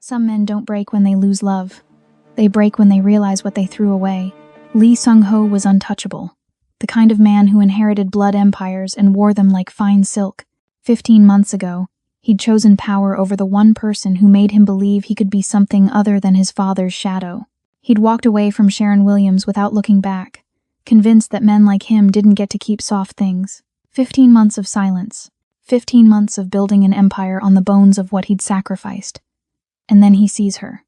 Some men don't break when they lose love. They break when they realize what they threw away. Lee Sung-ho was untouchable. The kind of man who inherited blood empires and wore them like fine silk. 15 months ago, he'd chosen power over the one person who made him believe he could be something other than his father's shadow. He'd walked away from Sharon Williams without looking back, convinced that men like him didn't get to keep soft things. 15 months of silence. 15 months of building an empire on the bones of what he'd sacrificed. And then he sees her.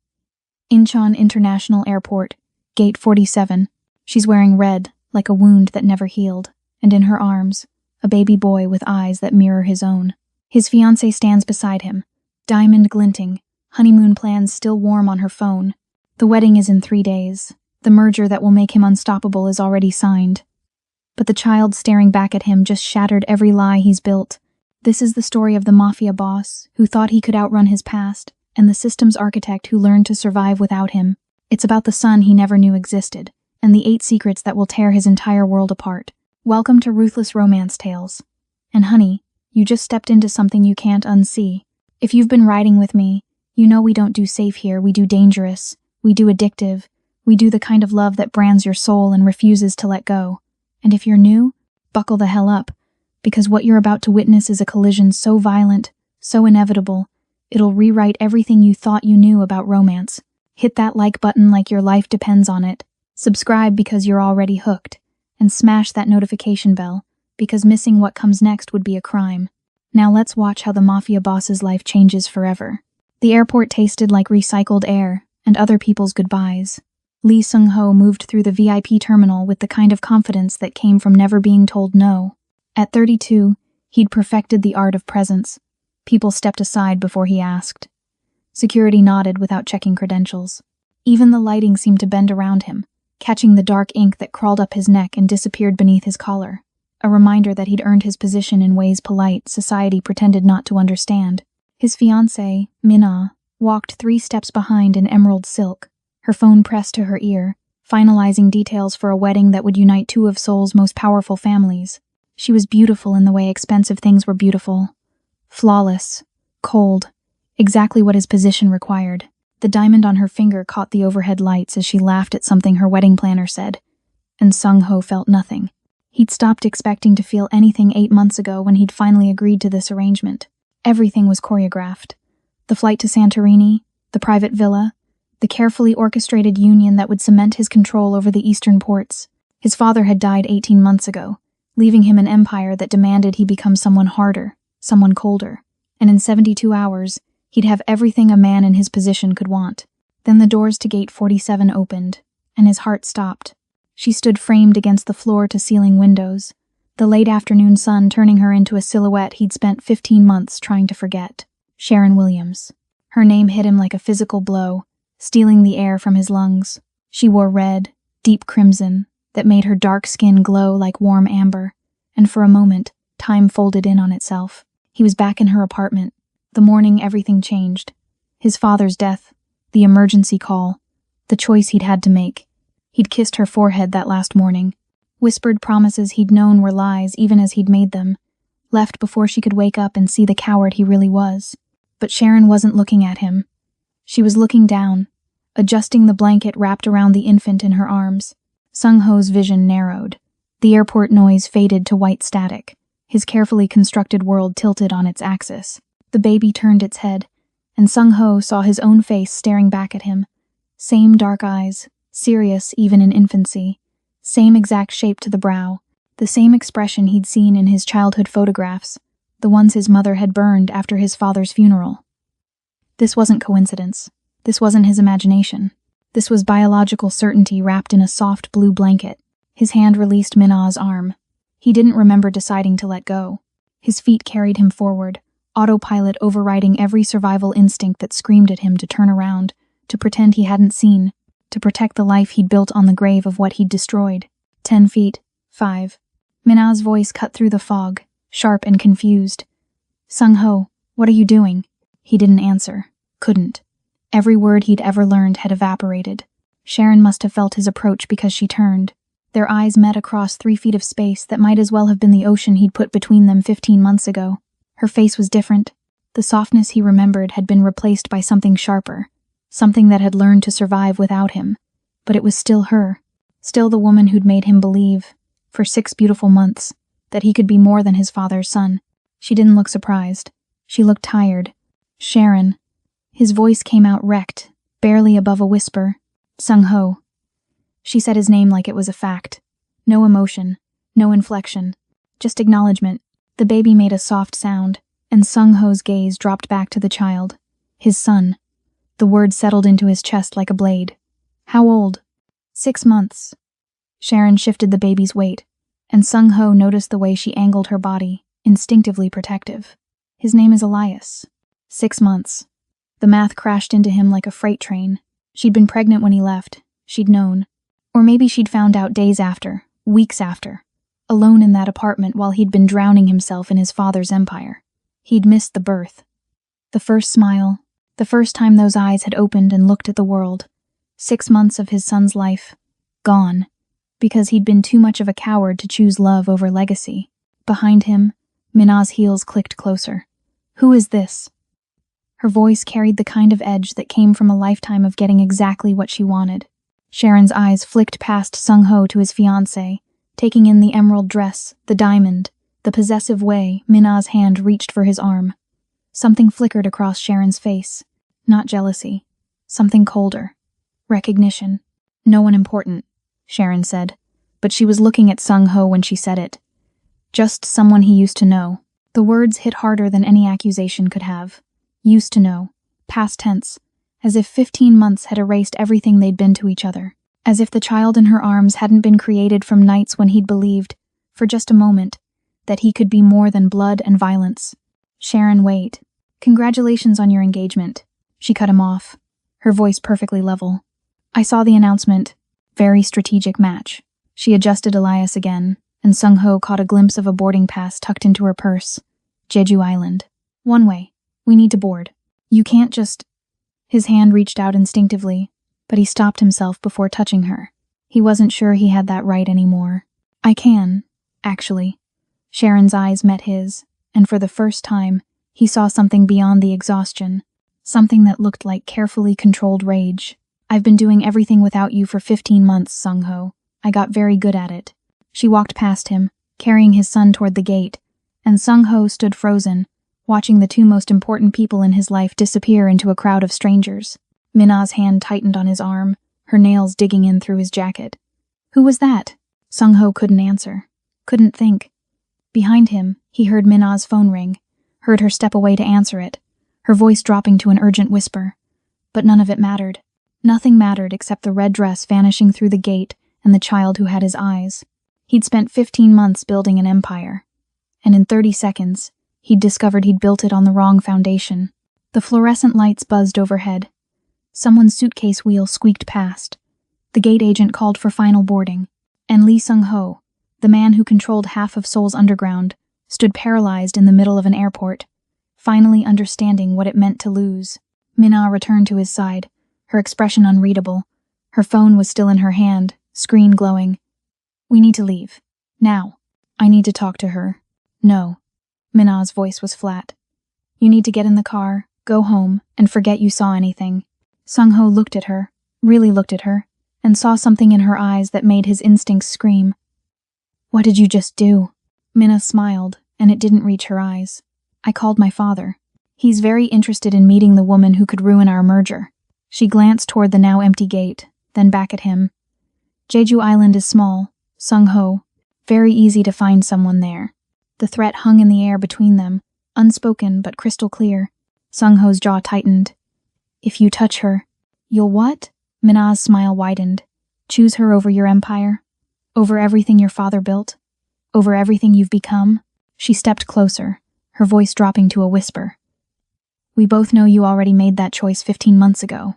Incheon International Airport, Gate 47. She's wearing red, like a wound that never healed, and in her arms, a baby boy with eyes that mirror his own. His fiancée stands beside him, diamond glinting, honeymoon plans still warm on her phone. The wedding is in 3 days. The merger that will make him unstoppable is already signed. But the child staring back at him just shattered every lie he's built. This is the story of the mafia boss who thought he could outrun his past, and the systems architect who learned to survive without him. It's about the son he never knew existed, and the 8 secrets that will tear his entire world apart. Welcome to Ruthless Romance Tales. And honey, you just stepped into something you can't unsee. If you've been riding with me, you know we don't do safe here, we do dangerous, we do addictive, we do the kind of love that brands your soul and refuses to let go. And if you're new, buckle the hell up, because what you're about to witness is a collision so violent, so inevitable, it'll rewrite everything you thought you knew about romance. Hit that like button like your life depends on it. Subscribe because you're already hooked. And smash that notification bell, because missing what comes next would be a crime. Now let's watch how the mafia boss's life changes forever. The airport tasted like recycled air and other people's goodbyes. Lee Sung-ho moved through the VIP terminal with the kind of confidence that came from never being told no. At 32, he'd perfected the art of presence. People stepped aside before he asked. Security nodded without checking credentials. Even the lighting seemed to bend around him, catching the dark ink that crawled up his neck and disappeared beneath his collar, a reminder that he'd earned his position in ways polite society pretended not to understand. His fiancée, Min-ah, walked 3 steps behind in emerald silk, her phone pressed to her ear, finalizing details for a wedding that would unite 2 of Seoul's most powerful families. She was beautiful in the way expensive things were beautiful. Flawless, cold, exactly what his position required. The diamond on her finger caught the overhead lights as she laughed at something her wedding planner said, and Sung-ho felt nothing. He'd stopped expecting to feel anything 8 months ago when he'd finally agreed to this arrangement. Everything was choreographed. The flight to Santorini, the private villa, the carefully orchestrated union that would cement his control over the eastern ports. His father had died 18 months ago, leaving him an empire that demanded he become someone harder, someone colder, and in 72 hours, he'd have everything a man in his position could want. Then the doors to Gate 47 opened, and his heart stopped. She stood framed against the floor-to-ceiling windows, the late afternoon sun turning her into a silhouette he'd spent 15 months trying to forget. Sharon Williams. Her name hit him like a physical blow, stealing the air from his lungs. She wore red, deep crimson, that made her dark skin glow like warm amber, and for a moment, time folded in on itself. He was back in her apartment. The morning everything changed. His father's death, the emergency call, the choice he'd had to make. He'd kissed her forehead that last morning, whispered promises he'd known were lies even as he'd made them, left before she could wake up and see the coward he really was. But Sharon wasn't looking at him. She was looking down, adjusting the blanket wrapped around the infant in her arms. Sung-ho's vision narrowed. The airport noise faded to white static. His carefully constructed world tilted on its axis. The baby turned its head, and Sung-ho saw his own face staring back at him. Same dark eyes, serious even in infancy. Same exact shape to the brow. The same expression he'd seen in his childhood photographs, the ones his mother had burned after his father's funeral. This wasn't coincidence. This wasn't his imagination. This was biological certainty wrapped in a soft blue blanket. His hand released Min-ah's arm. He didn't remember deciding to let go. His feet carried him forward, autopilot overriding every survival instinct that screamed at him to turn around, to pretend he hadn't seen, to protect the life he'd built on the grave of what he'd destroyed. 10 feet. 5. Min-ah's voice cut through the fog, sharp and confused. Sung-ho, what are you doing? He didn't answer. Couldn't. Every word he'd ever learned had evaporated. Sharon must have felt his approach because she turned. Their eyes met across 3 feet of space that might as well have been the ocean he'd put between them 15 months ago. Her face was different, The softness he remembered had been replaced by something sharper, something that had learned to survive without him. But it was still her, still the woman who'd made him believe, for 6 beautiful months, that he could be more than his father's son. She didn't look surprised. She looked tired. Sharon. His voice came out wrecked, barely above a whisper. Sung-ho. She said his name like it was a fact. No emotion, no inflection, just acknowledgement. The baby made a soft sound, and Sung-ho's gaze dropped back to the child. His son. The word settled into his chest like a blade. How old? 6 months. Sharon shifted the baby's weight, and Sung-ho noticed the way she angled her body, instinctively protective. His name is Elias. 6 months. The math crashed into him like a freight train. She'd been pregnant when he left. She'd known. Or maybe she'd found out days after, weeks after, alone in that apartment while he'd been drowning himself in his father's empire. He'd missed the birth. The first smile, the first time those eyes had opened and looked at the world. 6 months of his son's life. Gone. Because he'd been too much of a coward to choose love over legacy. Behind him, Minna's heels clicked closer. Who is this? Her voice carried the kind of edge that came from a lifetime of getting exactly what she wanted. Sharon's eyes flicked past Sung-ho to his fiancée, taking in the emerald dress, the diamond, the possessive way Minna's hand reached for his arm. Something flickered across Sharon's face. Not jealousy. Something colder. Recognition. No one important, Sharon said, but she was looking at Sung-ho when she said it. Just someone he used to know. The words hit harder than any accusation could have. Used to know. Past tense. As if 15 months had erased everything they'd been to each other. As if the child in her arms hadn't been created from nights when he'd believed, for just a moment, that he could be more than blood and violence. Sharon, wait. Congratulations on your engagement. She cut him off, her voice perfectly level. I saw the announcement. Very strategic match. She adjusted Elias again, and Sung-ho caught a glimpse of a boarding pass tucked into her purse. Jeju Island. One way. We need to board. You can't just... His hand reached out instinctively, but he stopped himself before touching her. He wasn't sure he had that right anymore. I can, actually. Sharon's eyes met his, and for the first time, he saw something beyond the exhaustion. Something that looked like carefully controlled rage. I've been doing everything without you for 15 months, Sung-ho. I got very good at it. She walked past him, carrying his son toward the gate, and Sung-ho stood frozen, watching the 2 most important people in his life disappear into a crowd of strangers. Minna's hand tightened on his arm, her nails digging in through his jacket. Who was that? Sung-ho couldn't answer. Couldn't think. Behind him, he heard Minna's phone ring, heard her step away to answer it, her voice dropping to an urgent whisper. But none of it mattered. Nothing mattered except the red dress vanishing through the gate and the child who had his eyes. He'd spent 15 months building an empire. And in 30 seconds, he'd discovered he'd built it on the wrong foundation. The fluorescent lights buzzed overhead. Someone's suitcase wheel squeaked past. The gate agent called for final boarding. And Lee Sung-ho, the man who controlled half of Seoul's underground, stood paralyzed in the middle of an airport, finally understanding what it meant to lose. Minna returned to his side, her expression unreadable. Her phone was still in her hand, screen glowing. We need to leave. Now. I need to talk to her. No. Minna's voice was flat. You need to get in the car, go home, and forget you saw anything. Sung-ho looked at her, really looked at her, and saw something in her eyes that made his instincts scream. What did you just do? Minna smiled, and it didn't reach her eyes. I called my father. He's very interested in meeting the woman who could ruin our merger. She glanced toward the now empty gate, then back at him. Jeju Island is small, Sung-ho. Very easy to find someone there. The threat hung in the air between them, unspoken but crystal clear. Sung-ho's jaw tightened. If you touch her, you'll what? Minna's smile widened. Choose her over your empire? Over everything your father built? Over everything you've become? She stepped closer, her voice dropping to a whisper. We both know you already made that choice 15 months ago.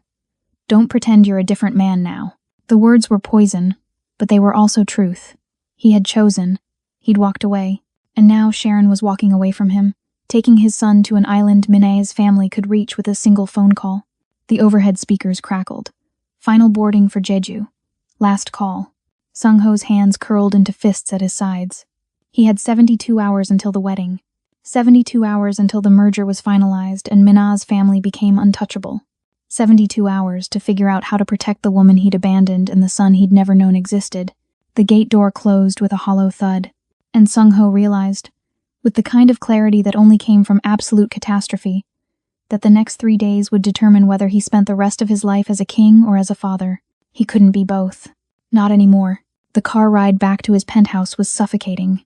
Don't pretend you're a different man now. The words were poison, but they were also truth. He had chosen. He'd walked away, and now Sharon was walking away from him, taking his son to an island Minna's family could reach with a single phone call. The overhead speakers crackled. Final boarding for Jeju. Last call. Sung-ho's hands curled into fists at his sides. He had 72 hours until the wedding. 72 hours until the merger was finalized and Minna's family became untouchable. 72 hours to figure out how to protect the woman he'd abandoned and the son he'd never known existed. The gate door closed with a hollow thud, and Sung-ho realized, with the kind of clarity that only came from absolute catastrophe, that the next 3 days would determine whether he spent the rest of his life as a king or as a father. He couldn't be both. Not anymore. The car ride back to his penthouse was suffocating.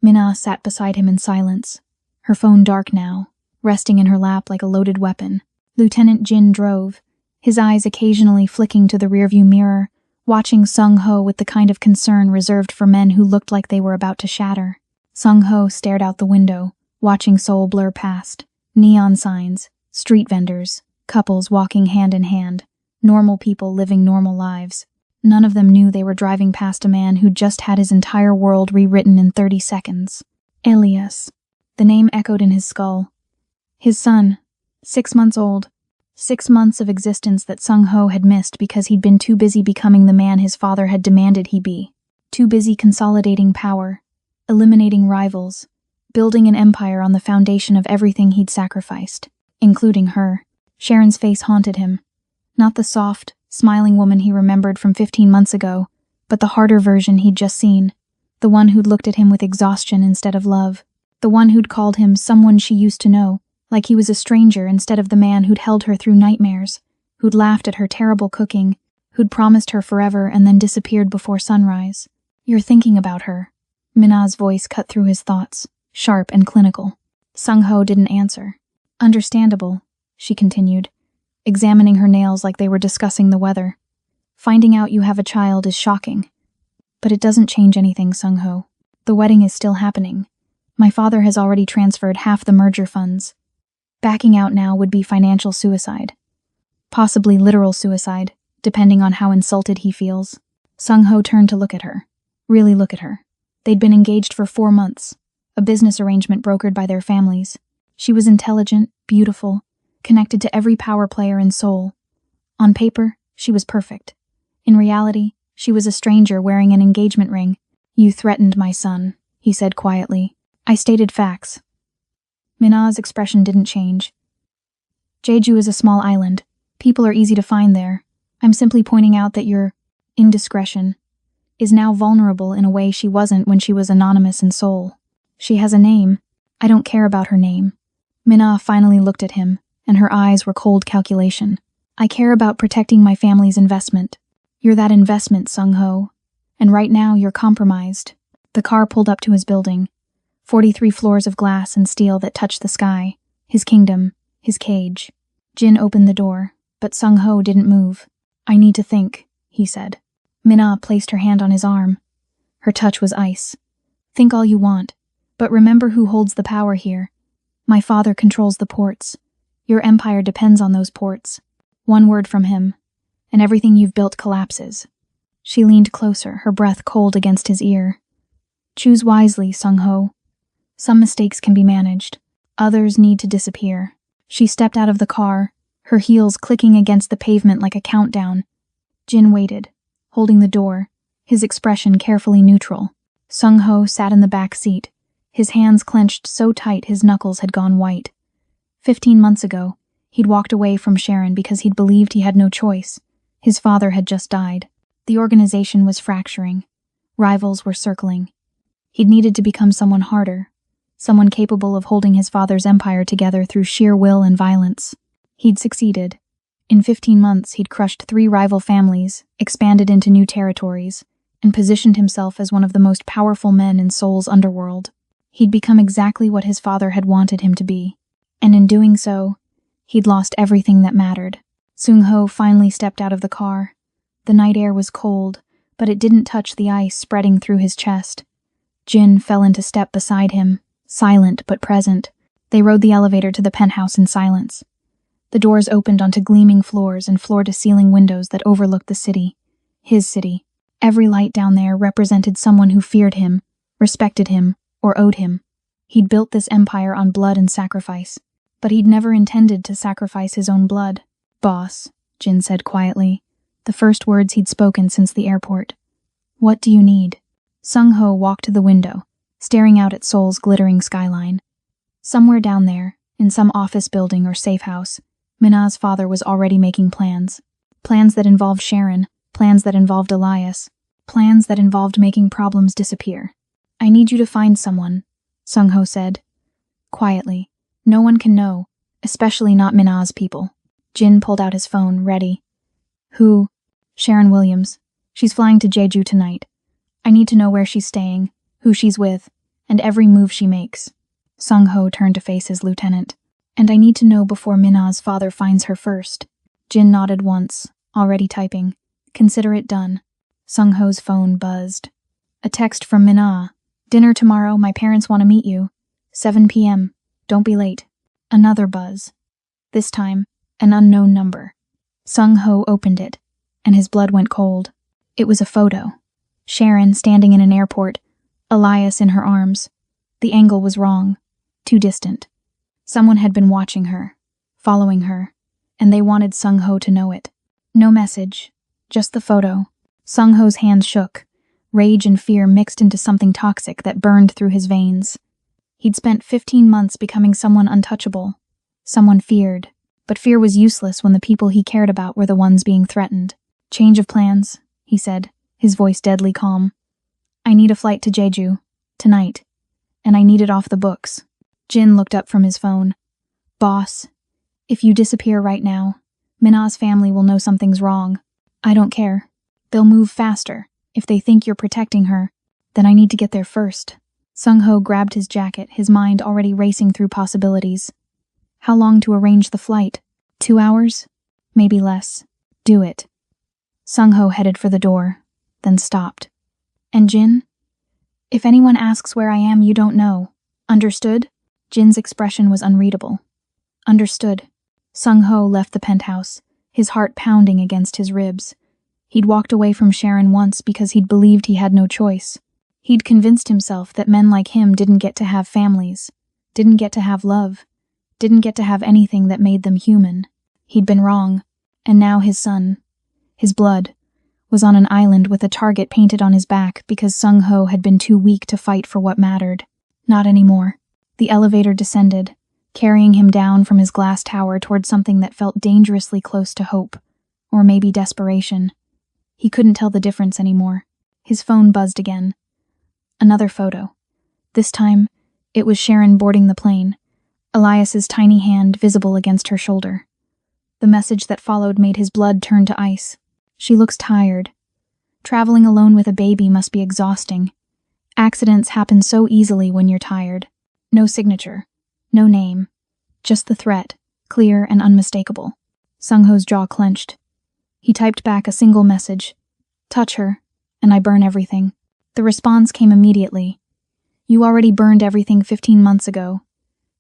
Minna sat beside him in silence, her phone dark now, resting in her lap like a loaded weapon. Lieutenant Jin drove, his eyes occasionally flicking to the rearview mirror, watching Sung-ho with the kind of concern reserved for men who looked like they were about to shatter. Sung-ho stared out the window, watching Seoul blur past. Neon signs, street vendors, couples walking hand in hand, normal people living normal lives. None of them knew they were driving past a man who'd just had his entire world rewritten in 30 seconds. Elias. The name echoed in his skull. His son, 6 months old. 6 months of existence that Sung-ho had missed because he'd been too busy becoming the man his father had demanded he be. Too busy consolidating power, eliminating rivals, building an empire on the foundation of everything he'd sacrificed, including her. Sharon's face haunted him. Not the soft, smiling woman he remembered from 15 months ago, but the harder version he'd just seen. The one who'd looked at him with exhaustion instead of love. The one who'd called him someone she used to know, like he was a stranger instead of the man who'd held her through nightmares, who'd laughed at her terrible cooking, who'd promised her forever and then disappeared before sunrise. You're thinking about her. Minna's voice cut through his thoughts, sharp and clinical. Sung-ho didn't answer. Understandable, she continued, examining her nails like they were discussing the weather. Finding out you have a child is shocking. But it doesn't change anything, Sung-ho. The wedding is still happening. My father has already transferred half the merger funds. Backing out now would be financial suicide. Possibly literal suicide, depending on how insulted he feels. Sung-ho turned to look at her. Really look at her. They'd been engaged for 4 months, a business arrangement brokered by their families. She was intelligent, beautiful, connected to every power player in Seoul. On paper, she was perfect. In reality, she was a stranger wearing an engagement ring. You threatened my son, he said quietly. I stated facts. Minna's expression didn't change. Jeju is a small island. People are easy to find there. I'm simply pointing out that your indiscretion is now vulnerable in a way she wasn't when she was anonymous in Seoul. She has a name. I don't care about her name. Minna finally looked at him, and her eyes were cold calculation. I care about protecting my family's investment. You're that investment, Sung-ho. And right now you're compromised. The car pulled up to his building. 43 floors of glass and steel that touched the sky. His kingdom, his cage. Jin opened the door, but Sung-ho didn't move. I need to think, he said. Minna placed her hand on his arm. Her touch was ice. Think all you want, but remember who holds the power here. My father controls the ports. Your empire depends on those ports. One word from him, and everything you've built collapses. She leaned closer, her breath cold against his ear. Choose wisely, Sung-ho. Some mistakes can be managed. Others need to disappear. She stepped out of the car, her heels clicking against the pavement like a countdown. Jin waited, holding the door, his expression carefully neutral. Sung-ho sat in the back seat, his hands clenched so tight his knuckles had gone white. 15 months ago, he'd walked away from Sharon because he'd believed he had no choice. His father had just died. The organization was fracturing. Rivals were circling. He'd needed to become someone harder, someone capable of holding his father's empire together through sheer will and violence. He'd succeeded. In 15 months, he'd crushed 3 rival families, expanded into new territories, and positioned himself as one of the most powerful men in Seoul's underworld. He'd become exactly what his father had wanted him to be. And in doing so, he'd lost everything that mattered. Sung-ho finally stepped out of the car. The night air was cold, but it didn't touch the ice spreading through his chest. Jin fell into step beside him, silent but present. They rode the elevator to the penthouse in silence. The doors opened onto gleaming floors and floor-to-ceiling windows that overlooked the city. His city. Every light down there represented someone who feared him, respected him, or owed him. He'd built this empire on blood and sacrifice, but he'd never intended to sacrifice his own blood. Boss, Jin said quietly, the first words he'd spoken since the airport. What do you need? Sung-ho walked to the window, staring out at Seoul's glittering skyline. Somewhere down there, in some office building or safe house, Minna's father was already making plans. Plans that involved Sharon, plans that involved Elias, plans that involved making problems disappear. "I need you to find someone," Sung-ho said. Quietly. "No one can know, especially not Minna's people." Jin pulled out his phone, ready. "Who?" "Sharon Williams. She's flying to Jeju tonight. I need to know where she's staying, who she's with, and every move she makes." Sung-ho turned to face his lieutenant. "And I need to know before Minna's father finds her first." Jin nodded once, already typing. "Consider it done." Sung-ho's phone buzzed. A text from Minna. "Dinner tomorrow, my parents want to meet you. 7 p.m. Don't be late." Another buzz. This time, an unknown number. Sung-ho opened it, and his blood went cold. It was a photo. Sharon standing in an airport, Elias in her arms. The angle was wrong, too distant. Someone had been watching her, following her, and they wanted Sung-ho to know it. No message, just the photo. Sung-ho's hands shook. Rage and fear mixed into something toxic that burned through his veins. He'd spent 15 months becoming someone untouchable, someone feared, but fear was useless when the people he cared about were the ones being threatened. "Change of plans," he said, his voice deadly calm. "I need a flight to Jeju, tonight, and I need it off the books." Jin looked up from his phone. "Boss, if you disappear right now, Minna's family will know something's wrong. I don't care. They'll move faster. If they think you're protecting her, then I need to get there first." Sung-ho grabbed his jacket, his mind already racing through possibilities. How long to arrange the flight? 2 hours? Maybe less. Do it. Sung-ho headed for the door, then stopped. "And Jin? If anyone asks where I am, you don't know. Understood?" Jin's expression was unreadable. "Understood." Sung-ho left the penthouse, his heart pounding against his ribs. He'd walked away from Sharon once because he'd believed he had no choice. He'd convinced himself that men like him didn't get to have families, didn't get to have love, didn't get to have anything that made them human. He'd been wrong, and now his son, his blood, was on an island with a target painted on his back because Sung-ho had been too weak to fight for what mattered. Not anymore. The elevator descended, carrying him down from his glass tower toward something that felt dangerously close to hope, or maybe desperation. He couldn't tell the difference anymore. His phone buzzed again. Another photo. This time, it was Sharon boarding the plane, Elias's tiny hand visible against her shoulder. The message that followed made his blood turn to ice. "She looks tired. Traveling alone with a baby must be exhausting. Accidents happen so easily when you're tired. No signature, no name, just the threat, clear and unmistakable." Sung-ho's jaw clenched. He typed back a single message. "Touch her, and I burn everything." The response came immediately. "You already burned everything 15 months ago.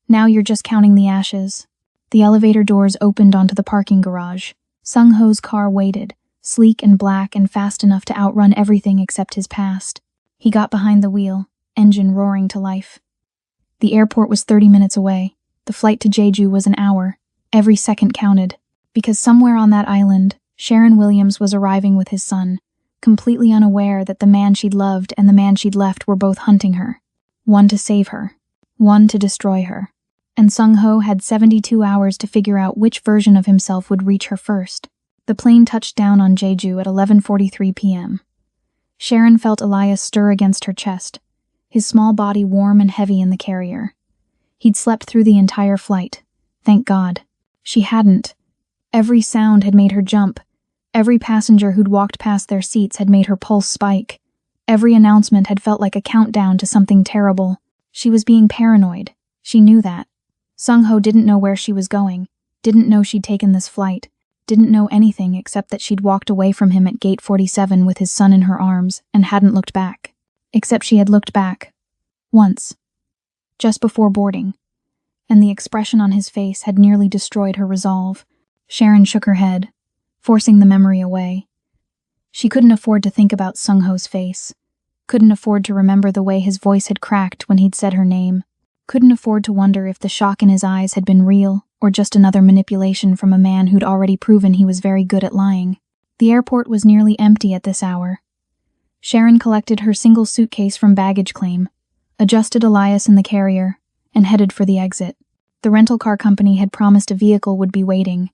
Now you're just counting the ashes." The elevator doors opened onto the parking garage. Sung-ho's car waited, sleek and black and fast enough to outrun everything except his past. He got behind the wheel, engine roaring to life. The airport was 30 minutes away. The flight to Jeju was an hour. Every second counted. Because somewhere on that island, Sharon Williams was arriving with his son, completely unaware that the man she'd loved and the man she'd left were both hunting her. One to save her, one to destroy her. And Sung-ho had 72 hours to figure out which version of himself would reach her first. The plane touched down on Jeju at 11:43 p.m. Sharon felt Elias stir against her chest, his small body warm and heavy in the carrier. He'd slept through the entire flight. Thank God. She hadn't. Every sound had made her jump. Every passenger who'd walked past their seats had made her pulse spike. Every announcement had felt like a countdown to something terrible. She was being paranoid. She knew that. Sung-ho didn't know where she was going, didn't know she'd taken this flight, didn't know anything except that she'd walked away from him at gate 47 with his son in her arms and hadn't looked back. Except she had looked back. Once. Just before boarding. And the expression on his face had nearly destroyed her resolve. Sharon shook her head, forcing the memory away. She couldn't afford to think about Sung-ho's face, couldn't afford to remember the way his voice had cracked when he'd said her name, couldn't afford to wonder if the shock in his eyes had been real or just another manipulation from a man who'd already proven he was very good at lying. The airport was nearly empty at this hour. Sharon collected her single suitcase from baggage claim, adjusted Elias in the carrier, and headed for the exit. The rental car company had promised a vehicle would be waiting.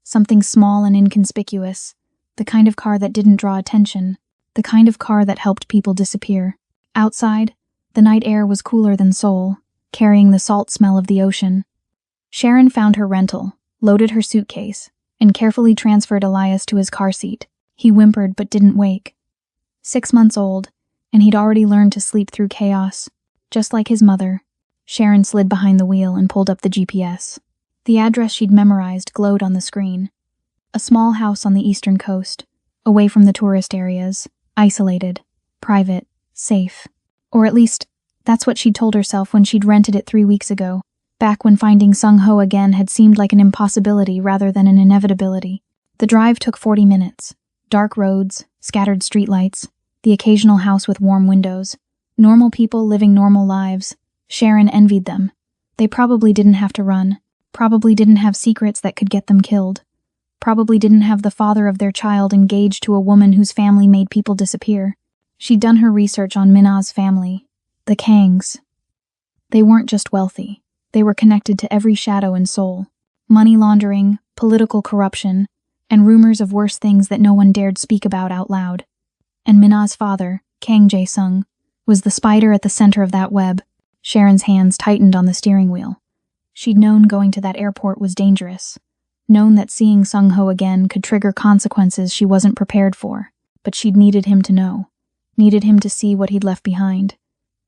Something small and inconspicuous. The kind of car that didn't draw attention. The kind of car that helped people disappear. Outside, the night air was cooler than Seoul, carrying the salt smell of the ocean. Sharon found her rental, loaded her suitcase, and carefully transferred Elias to his car seat. He whimpered but didn't wake. 6 months old, and he'd already learned to sleep through chaos. Just like his mother, Sharon slid behind the wheel and pulled up the GPS. The address she'd memorized glowed on the screen. A small house on the eastern coast, away from the tourist areas, isolated, private, safe. Or at least, that's what she'd told herself when she'd rented it 3 weeks ago, back when finding Sung-ho again had seemed like an impossibility rather than an inevitability. The drive took 40 minutes. Dark roads, scattered streetlights, the occasional house with warm windows. Normal people living normal lives. Sharon envied them. They probably didn't have to run. Probably didn't have secrets that could get them killed. Probably didn't have the father of their child engaged to a woman whose family made people disappear. She'd done her research on Minna's family, the Kangs. They weren't just wealthy. They were connected to every shadow in Seoul. Money laundering, political corruption, and rumors of worse things that no one dared speak about out loud. And Minna's father, Kang Jae-sung, was the spider at the center of that web. Sharon's hands tightened on the steering wheel. She'd known going to that airport was dangerous. Known that seeing Sung-ho again could trigger consequences she wasn't prepared for. But she'd needed him to know. Needed him to see what he'd left behind.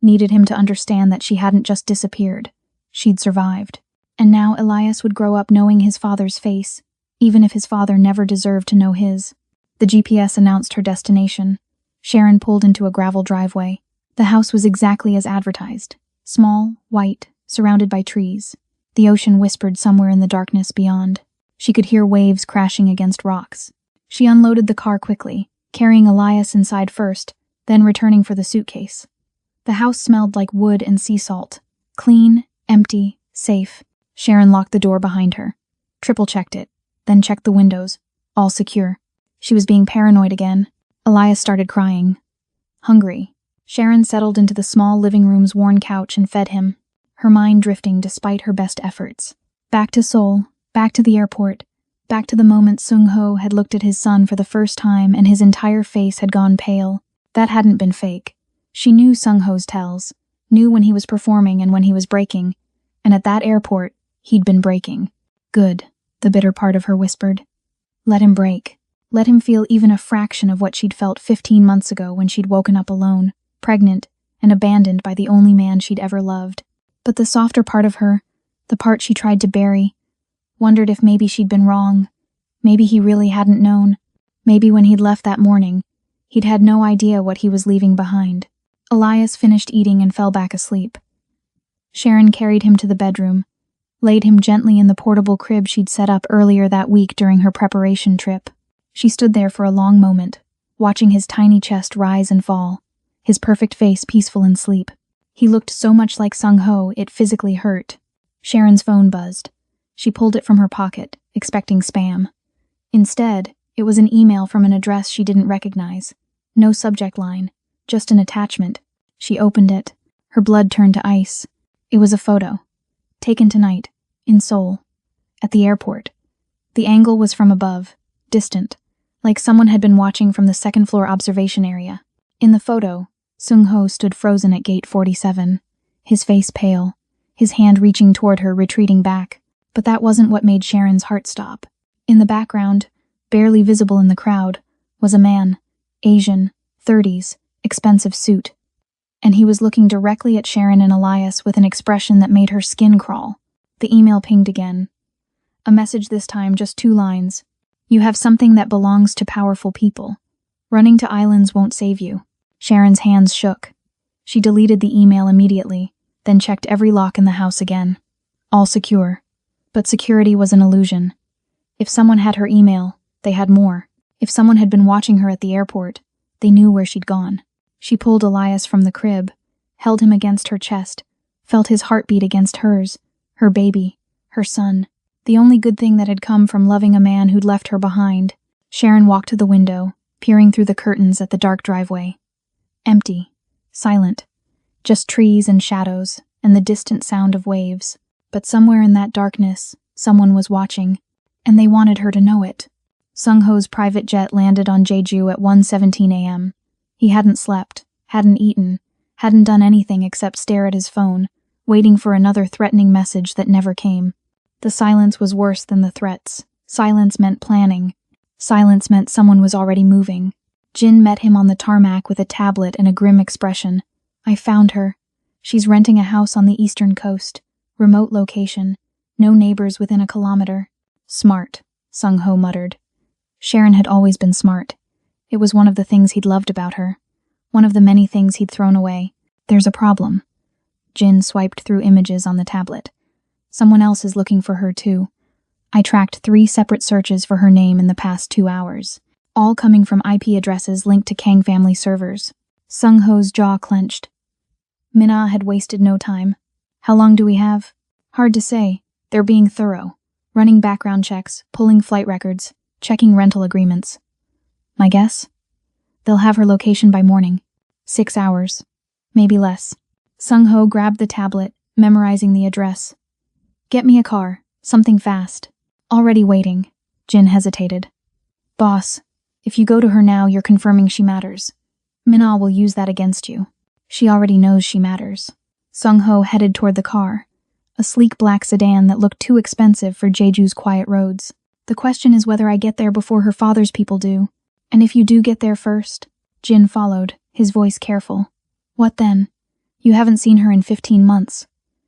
Needed him to understand that she hadn't just disappeared. She'd survived. And now Elias would grow up knowing his father's face, even if his father never deserved to know his. The GPS announced her destination. Sharon pulled into a gravel driveway. The house was exactly as advertised. Small, white, surrounded by trees. The ocean whispered somewhere in the darkness beyond. She could hear waves crashing against rocks. She unloaded the car quickly, carrying Elias inside first, then returning for the suitcase. The house smelled like wood and sea salt. Clean, empty, safe. Sharon locked the door behind her. Triple-checked it, then checked the windows. All secure. She was being paranoid again. Elias started crying. Hungry. Sharon settled into the small living room's worn couch and fed him, her mind drifting despite her best efforts. Back to Seoul, back to the airport, back to the moment Sung-ho had looked at his son for the first time and his entire face had gone pale. That hadn't been fake. She knew Sung-ho's tells, knew when he was performing and when he was breaking, and at that airport, he'd been breaking. Good, the bitter part of her whispered. Let him break. Let him feel even a fraction of what she'd felt 15 months ago when she'd woken up alone, pregnant, and abandoned by the only man she'd ever loved. But the softer part of her, the part she tried to bury, wondered if maybe she'd been wrong. Maybe he really hadn't known. Maybe when he'd left that morning, he'd had no idea what he was leaving behind. Elias finished eating and fell back asleep. Sharon carried him to the bedroom, laid him gently in the portable crib she'd set up earlier that week during her preparation trip. She stood there for a long moment, watching his tiny chest rise and fall, his perfect face peaceful in sleep. He looked so much like Sung-ho, it physically hurt. Sharon's phone buzzed. She pulled it from her pocket, expecting spam. Instead, it was an email from an address she didn't recognize. No subject line, just an attachment. She opened it. Her blood turned to ice. It was a photo. Taken tonight, in Seoul, at the airport. The angle was from above, distant, like someone had been watching from the second-floor observation area. In the photo, Sung-ho stood frozen at gate 47, his face pale, his hand reaching toward her, retreating back. But that wasn't what made Sharon's heart stop. In the background, barely visible in the crowd, was a man, Asian, 30s, expensive suit. And he was looking directly at Sharon and Elias with an expression that made her skin crawl. The email pinged again. A message this time, just 2 lines. You have something that belongs to powerful people. Running to islands won't save you. Sharon's hands shook. She deleted the email immediately, then checked every lock in the house again. All secure. But security was an illusion. If someone had her email, they had more. If someone had been watching her at the airport, they knew where she'd gone. She pulled Elias from the crib, held him against her chest, felt his heartbeat against hers, her baby, her son, the only good thing that had come from loving a man who'd left her behind. Sharon walked to the window, peering through the curtains at the dark driveway. Empty, silent, just trees and shadows, and the distant sound of waves. But somewhere in that darkness, someone was watching, and they wanted her to know it. Sung-ho's private jet landed on Jeju at 1:17 a.m. He hadn't slept, hadn't eaten, hadn't done anything except stare at his phone, waiting for another threatening message that never came. The silence was worse than the threats. Silence meant planning. Silence meant someone was already moving. Jin met him on the tarmac with a tablet and a grim expression. "I found her. She's renting a house on the eastern coast. Remote location. No neighbors within a kilometer." "Smart," Sung-ho muttered. Sharon had always been smart. It was one of the things he'd loved about her. One of the many things he'd thrown away. "There's a problem." Jin swiped through images on the tablet. "Someone else is looking for her too. I tracked 3 separate searches for her name in the past 2 hours, all coming from IP addresses linked to Kang family servers." Sung-ho's jaw clenched. Minna had wasted no time. "How long do we have?" "Hard to say. They're being thorough. Running background checks, pulling flight records, checking rental agreements. My guess? They'll have her location by morning. 6 hours. Maybe less." Sung-ho grabbed the tablet, memorizing the address. "Get me a car. Something fast." "Already waiting." Jin hesitated. "Boss, if you go to her now, you're confirming she matters. Minna will use that against you. She already knows she matters." Sung-ho headed toward the car, a sleek black sedan that looked too expensive for Jeju's quiet roads. "The question is whether I get there before her father's people do. And if you do get there first," Jin followed, his voice careful. "What then? You haven't seen her in 15 months.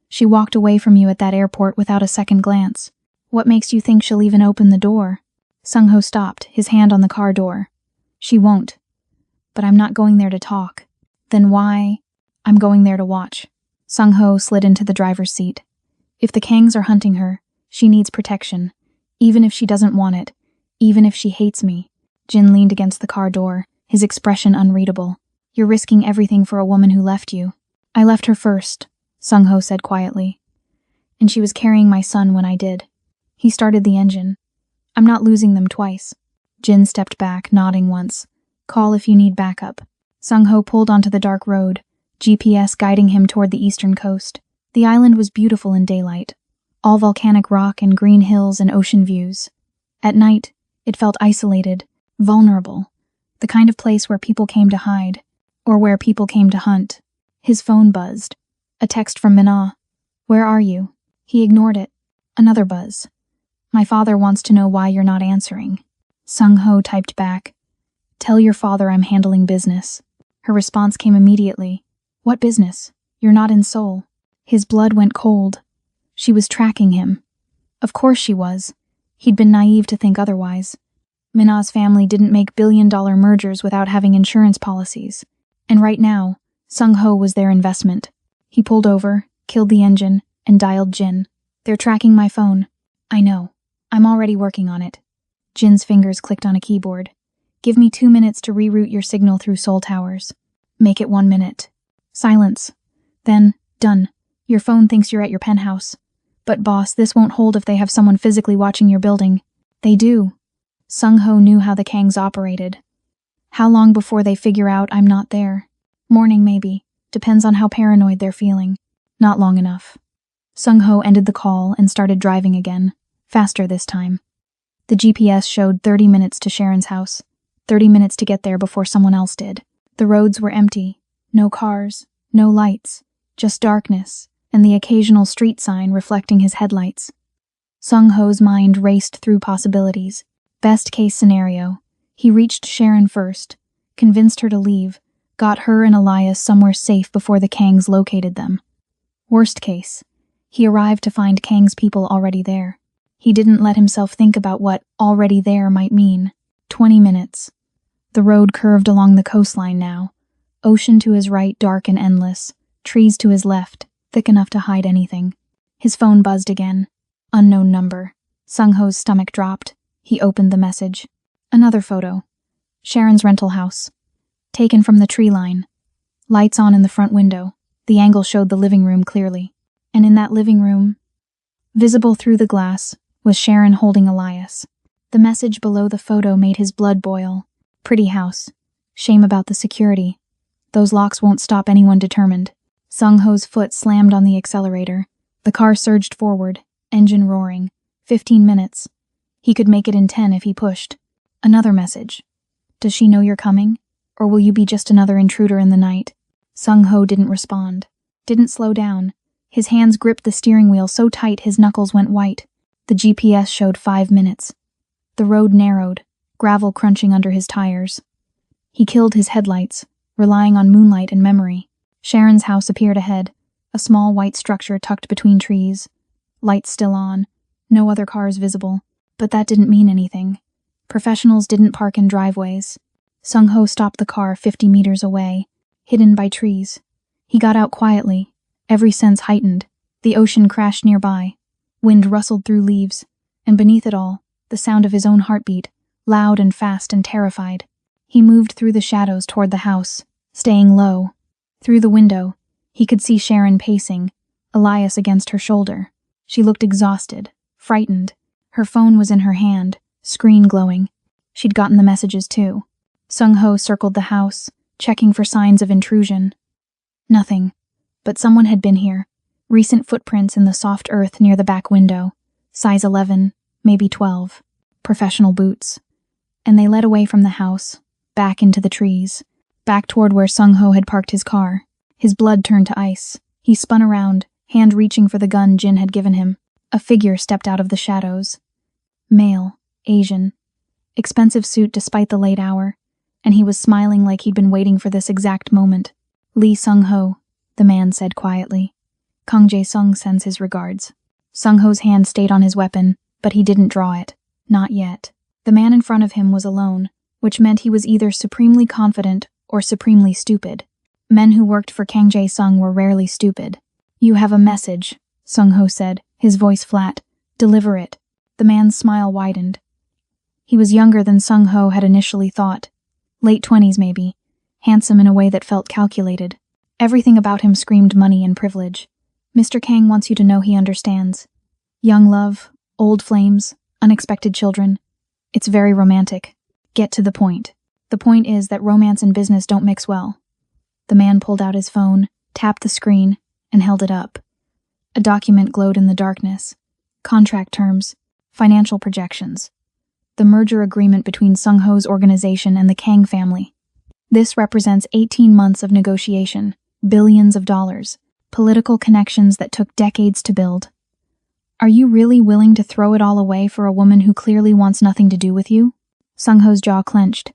She walked away from you at that airport without a second glance. What makes you think she'll even open the door?" Sung-ho stopped, his hand on the car door. "She won't. But I'm not going there to talk." "Then why?" "I'm going there to watch." Sung-ho slid into the driver's seat. "If the Kangs are hunting her, she needs protection. Even if she doesn't want it. Even if she hates me." Jin leaned against the car door, his expression unreadable. "You're risking everything for a woman who left you." "I left her first," Sung-ho said quietly. "And she was carrying my son when I did." He started the engine. "I'm not losing them twice." Jin stepped back, nodding once. "Call if you need backup." Sung-ho pulled onto the dark road, GPS guiding him toward the eastern coast. The island was beautiful in daylight, all volcanic rock and green hills and ocean views. At night, it felt isolated, vulnerable, the kind of place where people came to hide, or where people came to hunt. His phone buzzed. A text from Minna. "Where are you?" He ignored it. Another buzz. "My father wants to know why you're not answering." Sung-ho typed back. "Tell your father I'm handling business." Her response came immediately. "What business? You're not in Seoul." His blood went cold. She was tracking him. Of course she was. He'd been naive to think otherwise. Minna's family didn't make billion-dollar mergers without having insurance policies. And right now, Sung-ho was their investment. He pulled over, killed the engine, and dialed Jin. "They're tracking my phone." "I know. I'm already working on it." Jin's fingers clicked on a keyboard. "Give me 2 minutes to reroute your signal through Seoul Towers." "Make it 1 minute." Silence. Then, "Done. Your phone thinks you're at your penthouse." "But boss, this won't hold if they have someone physically watching your building." "They do." Sung-ho knew how the Kangs operated. "How long before they figure out I'm not there?" "Morning, maybe. Depends on how paranoid they're feeling." "Not long enough." Sung-ho ended the call and started driving again, faster this time. The GPS showed 30 minutes to Sharon's house, 30 minutes to get there before someone else did. The roads were empty, no cars, no lights, just darkness, and the occasional street sign reflecting his headlights. Sung-ho's mind raced through possibilities. Best case scenario, he reached Sharon first, convinced her to leave, got her and Elias somewhere safe before the Kangs located them. Worst case, he arrived to find Kang's people already there. He didn't let himself think about what already there might mean. 20 minutes. The road curved along the coastline now. Ocean to his right, dark and endless. Trees to his left, thick enough to hide anything. His phone buzzed again. Unknown number. Sung-ho's stomach dropped. He opened the message. Another photo. Sharon's rental house. Taken from the tree line. Lights on in the front window. The angle showed the living room clearly. And in that living room, visible through the glass, was Sharon holding Elias. The message below the photo made his blood boil. Pretty house. Shame about the security. Those locks won't stop anyone determined. Sung-ho's foot slammed on the accelerator. The car surged forward, engine roaring. 15 minutes. He could make it in 10 if he pushed. Another message. Does she know you're coming? Or will you be just another intruder in the night? Sung-ho didn't respond. Didn't slow down. His hands gripped the steering wheel so tight his knuckles went white. The GPS showed 5 minutes. The road narrowed, gravel crunching under his tires. He killed his headlights, relying on moonlight and memory. Sharon's house appeared ahead, a small white structure tucked between trees. Lights still on, no other cars visible, but that didn't mean anything. Professionals didn't park in driveways. Sung-ho stopped the car 50 meters away, hidden by trees. He got out quietly, every sense heightened. The ocean crashed nearby. Wind rustled through leaves, and beneath it all, the sound of his own heartbeat, loud and fast and terrified. He moved through the shadows toward the house, staying low. Through the window, he could see Sharon pacing, Elias against her shoulder. She looked exhausted, frightened. Her phone was in her hand, screen glowing. She'd gotten the messages too. Sung-ho circled the house, checking for signs of intrusion. Nothing, but someone had been here. Recent footprints in the soft earth near the back window. Size 11, maybe 12. Professional boots. And they led away from the house, back into the trees, back toward where Sung-ho had parked his car. His blood turned to ice. He spun around, hand reaching for the gun Jin had given him. A figure stepped out of the shadows. Male, Asian. Expensive suit despite the late hour, and he was smiling like he'd been waiting for this exact moment. Lee Sung-ho, the man said quietly. Kang Jae-sung sends his regards. Sung-ho's hand stayed on his weapon, but he didn't draw it. Not yet. The man in front of him was alone, which meant he was either supremely confident or supremely stupid. Men who worked for Kang Jae-sung were rarely stupid. You have a message, Sung-ho said, his voice flat. Deliver it. The man's smile widened. He was younger than Sung-ho had initially thought. Late 20s maybe, handsome in a way that felt calculated. Everything about him screamed money and privilege. Mr. Kang wants you to know he understands. Young love, old flames, unexpected children. It's very romantic. Get to the point. The point is that romance and business don't mix well. The man pulled out his phone, tapped the screen, and held it up. A document glowed in the darkness. Contract terms, financial projections. The merger agreement between Sung-ho's organization and the Kang family. This represents 18 months of negotiation, billions of dollars, political connections that took decades to build. Are you really willing to throw it all away for a woman who clearly wants nothing to do with you? Sung-ho's jaw clenched.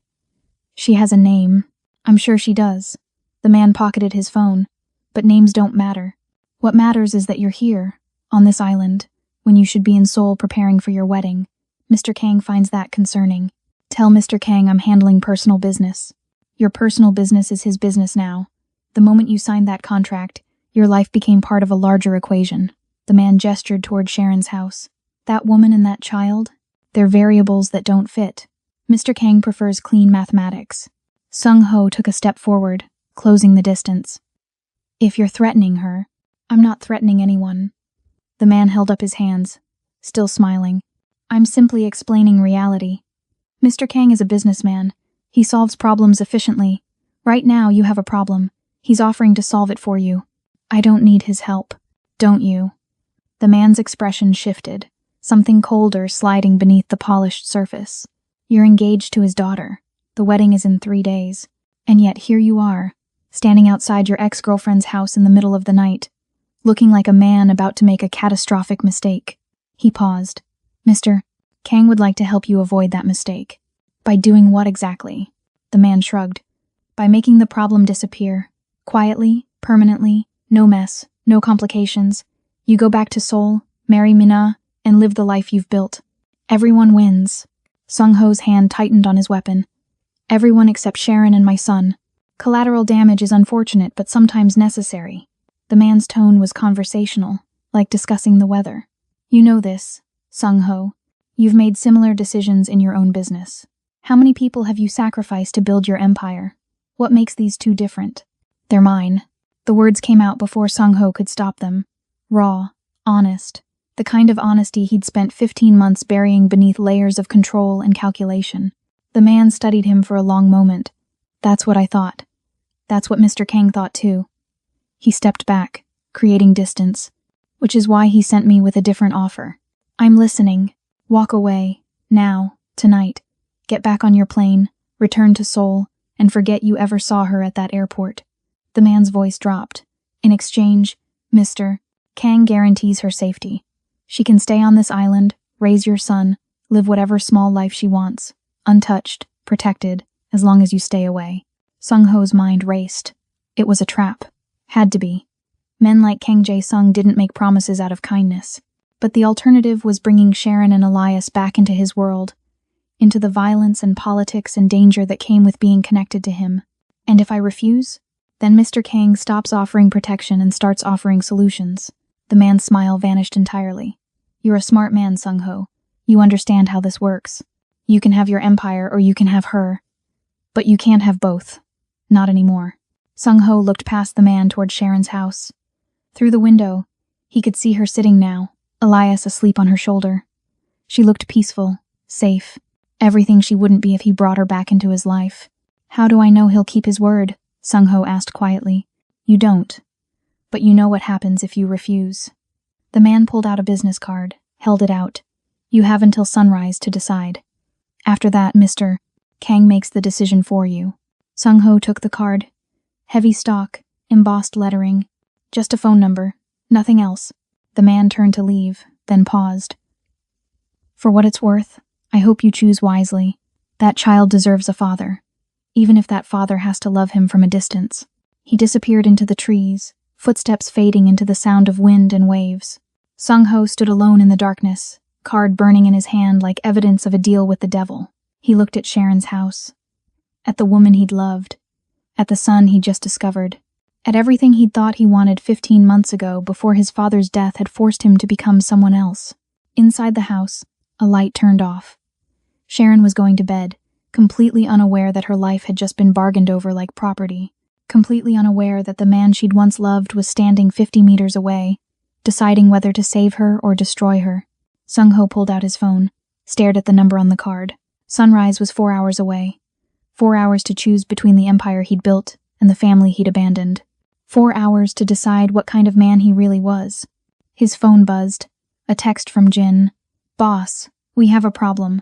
She has a name. I'm sure she does. The man pocketed his phone. But names don't matter. What matters is that you're here, on this island, when you should be in Seoul preparing for your wedding. Mr. Kang finds that concerning. Tell Mr. Kang I'm handling personal business. Your personal business is his business now. The moment you signed that contract, your life became part of a larger equation. The man gestured toward Sharon's house. That woman and that child, they're variables that don't fit. Mr. Kang prefers clean mathematics. Sung-ho took a step forward, closing the distance. If you're threatening her, I'm not threatening anyone. The man held up his hands, still smiling. I'm simply explaining reality. Mr. Kang is a businessman. He solves problems efficiently. Right now you have a problem. He's offering to solve it for you. I don't need his help. Don't you? The man's expression shifted, something colder sliding beneath the polished surface. You're engaged to his daughter. The wedding is in 3 days. And yet here you are, standing outside your ex-girlfriend's house in the middle of the night, looking like a man about to make a catastrophic mistake. He paused. Mr. Kang would like to help you avoid that mistake. By doing what exactly? The man shrugged. By making the problem disappear. Quietly, permanently, no mess, no complications. You go back to Seoul, marry Mina, and live the life you've built. Everyone wins. Sung-ho's hand tightened on his weapon. Everyone except Sharon and my son. Collateral damage is unfortunate but sometimes necessary. The man's tone was conversational, like discussing the weather. You know this, Sung-ho. You've made similar decisions in your own business. How many people have you sacrificed to build your empire? What makes these two different? They're mine. The words came out before Sung-ho could stop them. Raw, honest. The kind of honesty he'd spent 15 months burying beneath layers of control and calculation. The man studied him for a long moment. That's what I thought. That's what Mr. Kang thought too. He stepped back, creating distance, which is why he sent me with a different offer. I'm listening. Walk away. Now. Tonight. Get back on your plane, return to Seoul, and forget you ever saw her at that airport. The man's voice dropped. In exchange, Mr. Kang guarantees her safety. She can stay on this island, raise your son, live whatever small life she wants, untouched, protected, as long as you stay away. Sung-ho's mind raced. It was a trap. Had to be. Men like Kang Jae-sung didn't make promises out of kindness. But the alternative was bringing Sharon and Elias back into his world, into the violence and politics and danger that came with being connected to him. And if I refuse, then Mr. Kang stops offering protection and starts offering solutions. The man's smile vanished entirely. You're a smart man, Sung-ho. You understand how this works. You can have your empire or you can have her. But you can't have both. Not anymore. Sung-ho looked past the man toward Sharon's house. Through the window, he could see her sitting now, Elias asleep on her shoulder. She looked peaceful, safe, everything she wouldn't be if he brought her back into his life. How do I know he'll keep his word? Sung-ho asked quietly. You don't. But you know what happens if you refuse. The man pulled out a business card, held it out. You have until sunrise to decide. After that, Mr. Kang makes the decision for you. Sung-ho took the card. Heavy stock, embossed lettering. Just a phone number, nothing else. The man turned to leave, then paused. For what it's worth, I hope you choose wisely. That child deserves a father, even if that father has to love him from a distance. He disappeared into the trees, footsteps fading into the sound of wind and waves. Sung-ho stood alone in the darkness, card burning in his hand like evidence of a deal with the devil. He looked at Sharon's house, at the woman he'd loved, at the son he'd just discovered, at everything he'd thought he wanted 15 months ago before his father's death had forced him to become someone else. Inside the house, a light turned off. Sharon was going to bed, completely unaware that her life had just been bargained over like property, completely unaware that the man she'd once loved was standing 50 meters away, deciding whether to save her or destroy her. Sung-ho pulled out his phone, stared at the number on the card. Sunrise was 4 hours away. 4 hours to choose between the empire he'd built and the family he'd abandoned. 4 hours to decide what kind of man he really was. His phone buzzed. A text from Jin. Boss, we have a problem.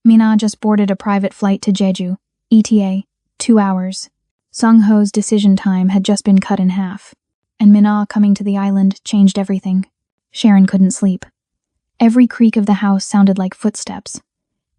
Mina just boarded a private flight to Jeju. ETA, 2 hours. Sung-ho's decision time had just been cut in half. And Mina coming to the island changed everything. Sharon couldn't sleep. Every creak of the house sounded like footsteps.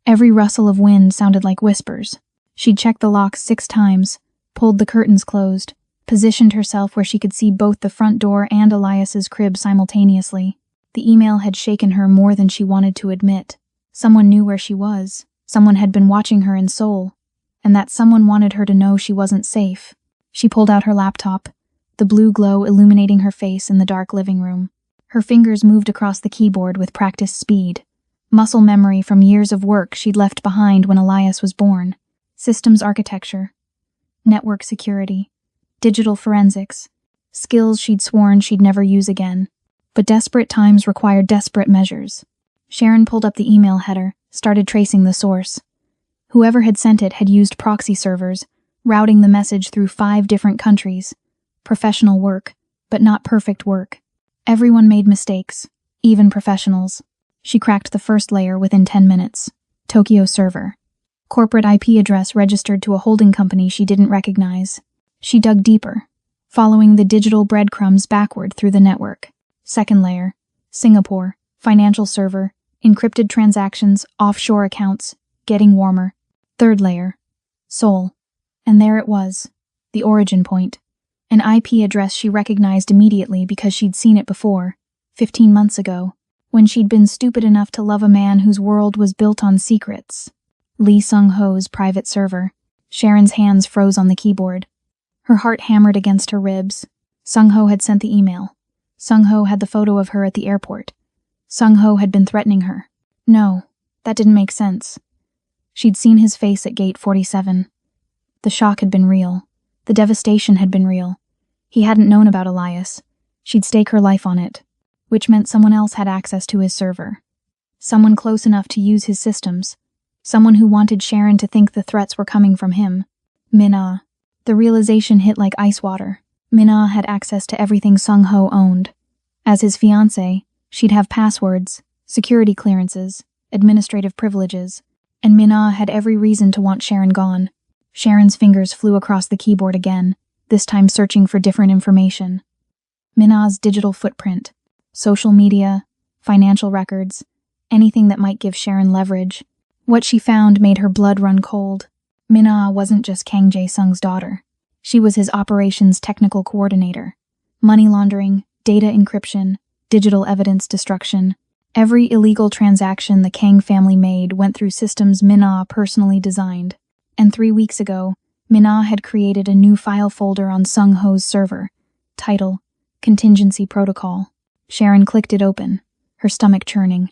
Every rustle of wind sounded like whispers. She'd checked the locks 6 times, pulled the curtains closed, positioned herself where she could see both the front door and Elias's crib simultaneously. The email had shaken her more than she wanted to admit. Someone knew where she was. Someone had been watching her in Seoul. And that someone wanted her to know she wasn't safe. She pulled out her laptop, the blue glow illuminating her face in the dark living room. Her fingers moved across the keyboard with practiced speed. Muscle memory from years of work she'd left behind when Elias was born. Systems architecture. Network security. Digital forensics. Skills she'd sworn she'd never use again. But desperate times required desperate measures. Sharon pulled up the email header, started tracing the source. Whoever had sent it had used proxy servers, routing the message through 5 different countries. Professional work, but not perfect work. Everyone made mistakes, even professionals. She cracked the first layer within 10 minutes. Tokyo server. Corporate IP address registered to a holding company she didn't recognize. She dug deeper, following the digital breadcrumbs backward through the network. Second layer. Singapore. Financial server. Encrypted transactions, offshore accounts, getting warmer. Third layer. Seoul. And there it was. The origin point. An IP address she recognized immediately because she'd seen it before, 15 months ago, when she'd been stupid enough to love a man whose world was built on secrets. Lee Sung-ho's private server. Sharon's hands froze on the keyboard. Her heart hammered against her ribs. Sung-ho had sent the email. Sung-ho had the photo of her at the airport. Sung-ho had been threatening her. No, that didn't make sense. She'd seen his face at gate 47. The shock had been real. The devastation had been real. He hadn't known about Elias. She'd stake her life on it, which meant someone else had access to his server. Someone close enough to use his systems. Someone who wanted Sharon to think the threats were coming from him. Mina. The realization hit like ice water. Min-ah had access to everything Sung-ho owned. As his fiancée, she'd have passwords, security clearances, administrative privileges, and Min-ah had every reason to want Sharon gone. Sharon's fingers flew across the keyboard again, this time searching for different information. Min-ah's digital footprint, social media, financial records, anything that might give Sharon leverage. What she found made her blood run cold. Min-ah wasn't just Kang Jae-sung's daughter. She was his operations technical coordinator. Money laundering, data encryption, digital evidence destruction. Every illegal transaction the Kang family made went through systems Min-ah personally designed. And 3 weeks ago, Min-ah had created a new file folder on Sung-ho's server. Title: Contingency Protocol. Sharon clicked it open, her stomach churning.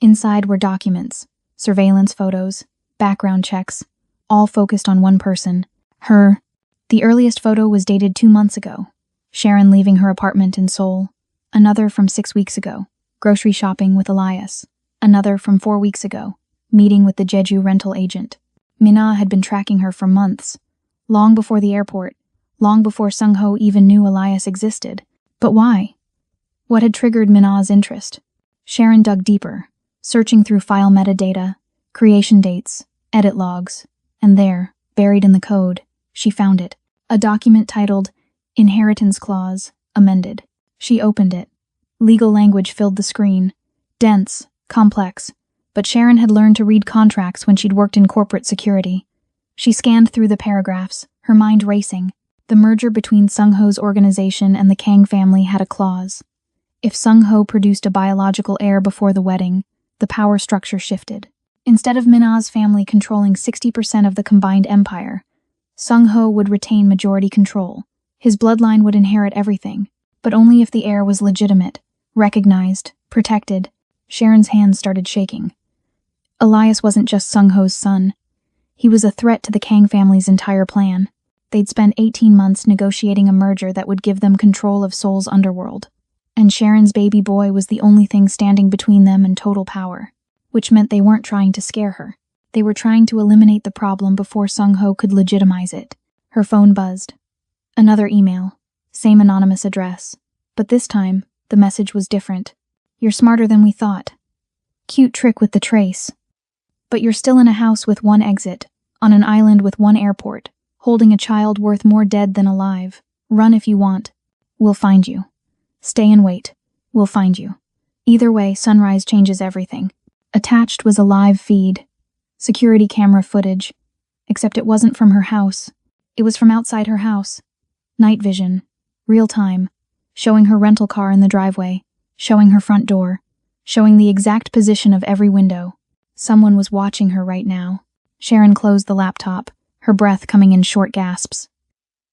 Inside were documents, surveillance photos, background checks, all focused on one person, her. The earliest photo was dated 2 months ago, Sharon leaving her apartment in Seoul. Another from 6 weeks ago, grocery shopping with Elias. Another from 4 weeks ago, meeting with the Jeju rental agent. Min-ah had been tracking her for months, long before the airport, long before Sung-ho even knew Elias existed. But why? What had triggered Min-ah's interest? Sharon dug deeper, searching through file metadata, creation dates, edit logs, and there, buried in the code, she found it. A document titled Inheritance Clause, Amended. She opened it. Legal language filled the screen. Dense, complex, but Sharon had learned to read contracts when she'd worked in corporate security. She scanned through the paragraphs, her mind racing. The merger between Sung-ho's organization and the Kang family had a clause. If Sung-ho produced a biological heir before the wedding, the power structure shifted. Instead of Min-ah's family controlling 60% of the combined empire, Sung-ho would retain majority control. His bloodline would inherit everything, but only if the heir was legitimate, recognized, protected. Sharon's hands started shaking. Elias wasn't just Sung-ho's son. He was a threat to the Kang family's entire plan. They'd spent 18 months negotiating a merger that would give them control of Seoul's underworld. And Sharon's baby boy was the only thing standing between them and total power, which meant they weren't trying to scare her. They were trying to eliminate the problem before Sung-ho could legitimize it. Her phone buzzed. Another email. Same anonymous address. But this time, the message was different. You're smarter than we thought. Cute trick with the trace. But you're still in a house with one exit, on an island with one airport, holding a child worth more dead than alive. Run if you want. We'll find you. Stay and wait. We'll find you. Either way, sunrise changes everything. Attached was a live feed. Security camera footage. Except it wasn't from her house. It was from outside her house. Night vision. Real time. Showing her rental car in the driveway. Showing her front door. Showing the exact position of every window. Someone was watching her right now. Sharon closed the laptop, her breath coming in short gasps.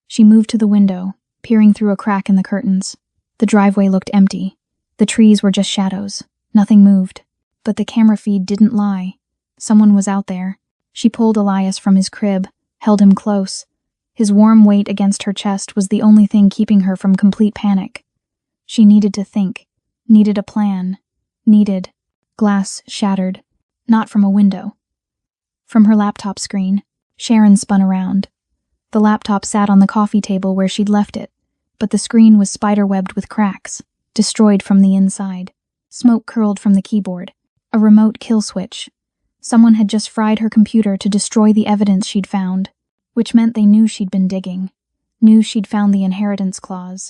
She moved to the window, peering through a crack in the curtains. The driveway looked empty. The trees were just shadows. Nothing moved. But the camera feed didn't lie. Someone was out there. She pulled Elias from his crib, held him close. His warm weight against her chest was the only thing keeping her from complete panic. She needed to think, needed a plan, needed. Glass shattered. Not from a window. From her laptop screen, Sharon spun around. The laptop sat on the coffee table where she'd left it, but the screen was spiderwebbed with cracks, destroyed from the inside. Smoke curled from the keyboard, a remote kill switch. Someone had just fried her computer to destroy the evidence she'd found, which meant they knew she'd been digging, knew she'd found the inheritance clause,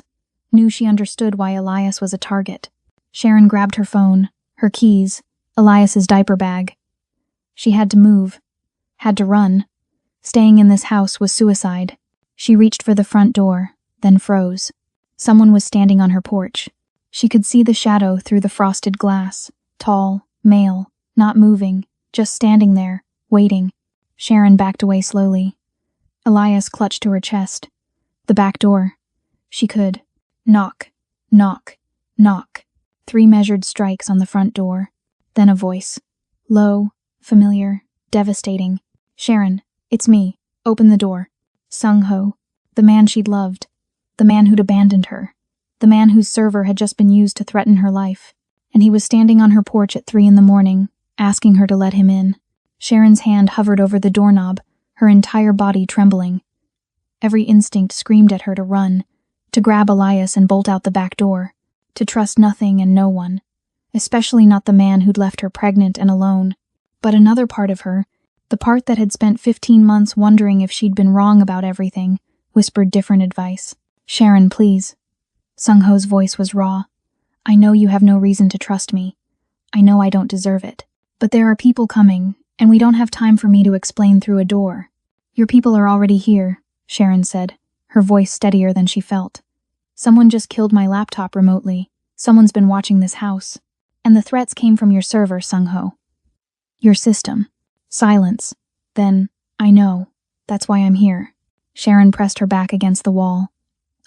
knew she understood why Elias was a target. Sharon grabbed her phone, her keys, Elias's diaper bag. She had to move, had to run. Staying in this house was suicide. She reached for the front door, then froze. Someone was standing on her porch. She could see the shadow through the frosted glass, tall, male, not moving, just standing there, waiting. Sharon backed away slowly. Elias clutched to her chest. The back door. She could. Knock, knock, knock. 3 measured strikes on the front door. Then a voice. Low, familiar, devastating. Sharon, it's me. Open the door. Sung-ho. The man she'd loved. The man who'd abandoned her. The man whose server had just been used to threaten her life. And he was standing on her porch at 3 a.m, asking her to let him in. Sharon's hand hovered over the doorknob, her entire body trembling. Every instinct screamed at her to run, to grab Elias and bolt out the back door, to trust nothing and no one, especially not the man who'd left her pregnant and alone. But another part of her, the part that had spent 15 months wondering if she'd been wrong about everything, whispered different advice. Sharon, please. Sung-ho's voice was raw. I know you have no reason to trust me. I know I don't deserve it. But there are people coming, and we don't have time for me to explain through a door. Your people are already here, Sharon said, her voice steadier than she felt. Someone just killed my laptop remotely. Someone's been watching this house. And the threats came from your server, Sung-ho. Your system. Silence. Then, I know. That's why I'm here. Sharon pressed her back against the wall,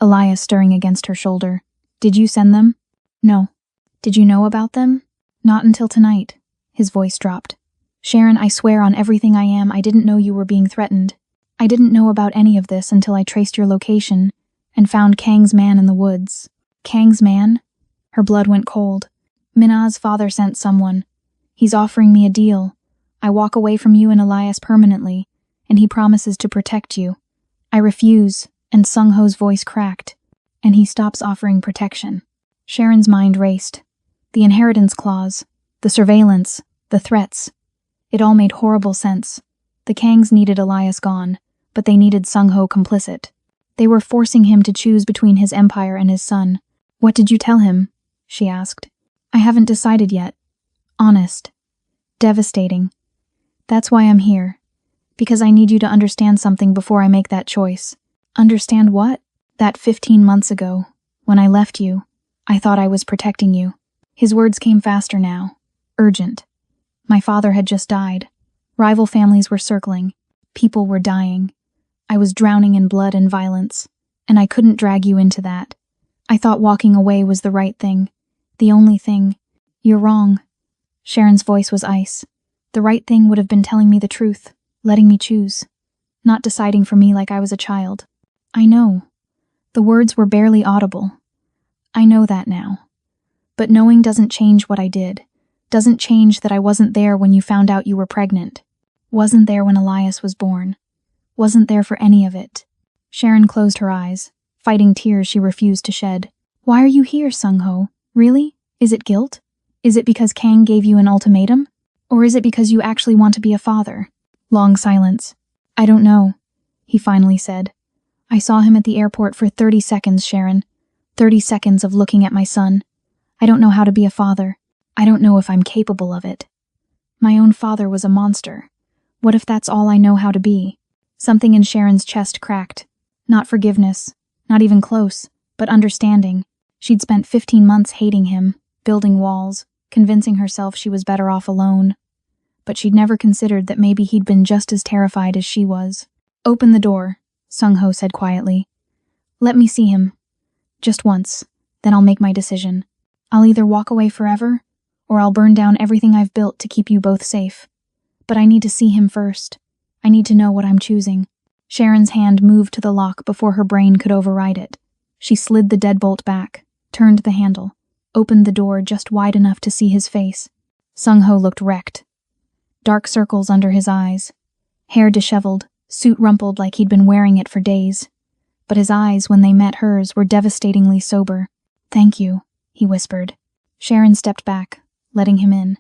Elias stirring against her shoulder. Did you send them? No. Did you know about them? Not until tonight. His voice dropped. Sharon, I swear on everything I am, I didn't know you were being threatened. I didn't know about any of this until I traced your location and found Kang's man in the woods. Kang's man? Her blood went cold. Minna's father sent someone. He's offering me a deal. I walk away from you and Elias permanently, and he promises to protect you. I refuse, and Sung-ho's voice cracked, and he stops offering protection. Sharon's mind raced. The inheritance clause, the surveillance, the threats. It all made horrible sense. The Kangs needed Elias gone, but they needed Sung-ho complicit. They were forcing him to choose between his empire and his son. What did you tell him? She asked. I haven't decided yet. Honest. Devastating. That's why I'm here. Because I need you to understand something before I make that choice. Understand what? That 15 months ago, when I left you, I thought I was protecting you. His words came faster now. Urgent. My father had just died. Rival families were circling. People were dying. I was drowning in blood and violence, and I couldn't drag you into that. I thought walking away was the right thing. The only thing. You're wrong. Sharon's voice was ice. The right thing would have been telling me the truth, letting me choose. Not deciding for me like I was a child. I know. The words were barely audible. I know that now. But knowing doesn't change what I did. Doesn't change that I wasn't there when you found out you were pregnant. Wasn't there when Elias was born. Wasn't there for any of it. Sharon closed her eyes, fighting tears she refused to shed. Why are you here, Sung-ho? Really? Is it guilt? Is it because Kang gave you an ultimatum? Or is it because you actually want to be a father? Long silence. I don't know, he finally said. I saw him at the airport for 30 seconds, Sharon. 30 seconds of looking at my son. I don't know how to be a father. I don't know if I'm capable of it. My own father was a monster. What if that's all I know how to be? Something in Sharon's chest cracked. Not forgiveness, not even close, but understanding. She'd spent 15 months hating him, building walls, convincing herself she was better off alone. But she'd never considered that maybe he'd been just as terrified as she was. Open the door, Sung-ho said quietly. Let me see him. Just once, then I'll make my decision. I'll either walk away forever, or I'll burn down everything I've built to keep you both safe. But I need to see him first. I need to know what I'm choosing. Sharon's hand moved to the lock before her brain could override it. She slid the deadbolt back, turned the handle, opened the door just wide enough to see his face. Sung-ho looked wrecked. Dark circles under his eyes. Hair disheveled, suit rumpled like he'd been wearing it for days. But his eyes, when they met hers, were devastatingly sober. Thank you, he whispered. Sharon stepped back, letting him in.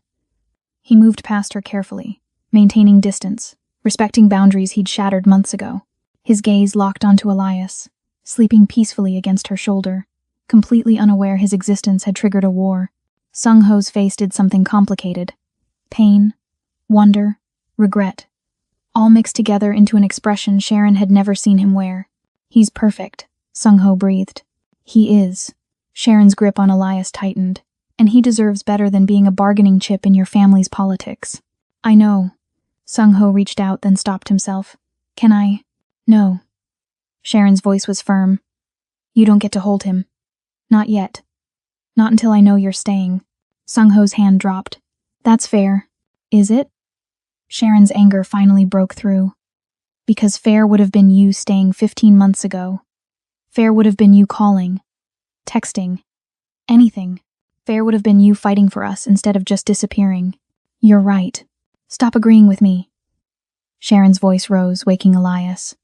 He moved past her carefully, maintaining distance, respecting boundaries he'd shattered months ago. His gaze locked onto Elias, sleeping peacefully against her shoulder, completely unaware his existence had triggered a war. Sung-ho's face did something complicated. Pain, wonder, regret, all mixed together into an expression Sharon had never seen him wear. He's perfect, Sung-ho breathed. He is. Sharon's grip on Elias tightened. And he deserves better than being a bargaining chip in your family's politics. I know. Sung-ho reached out, then stopped himself. Can I? No. Sharon's voice was firm. You don't get to hold him. Not yet. Not until I know you're staying. Sung-ho's hand dropped. That's fair. Is it? Sharon's anger finally broke through. Because fair would have been you staying 15 months ago. Fair would have been you calling, texting, anything. Fair would have been you fighting for us instead of just disappearing. You're right. Stop agreeing with me. Sharon's voice rose, waking Elias.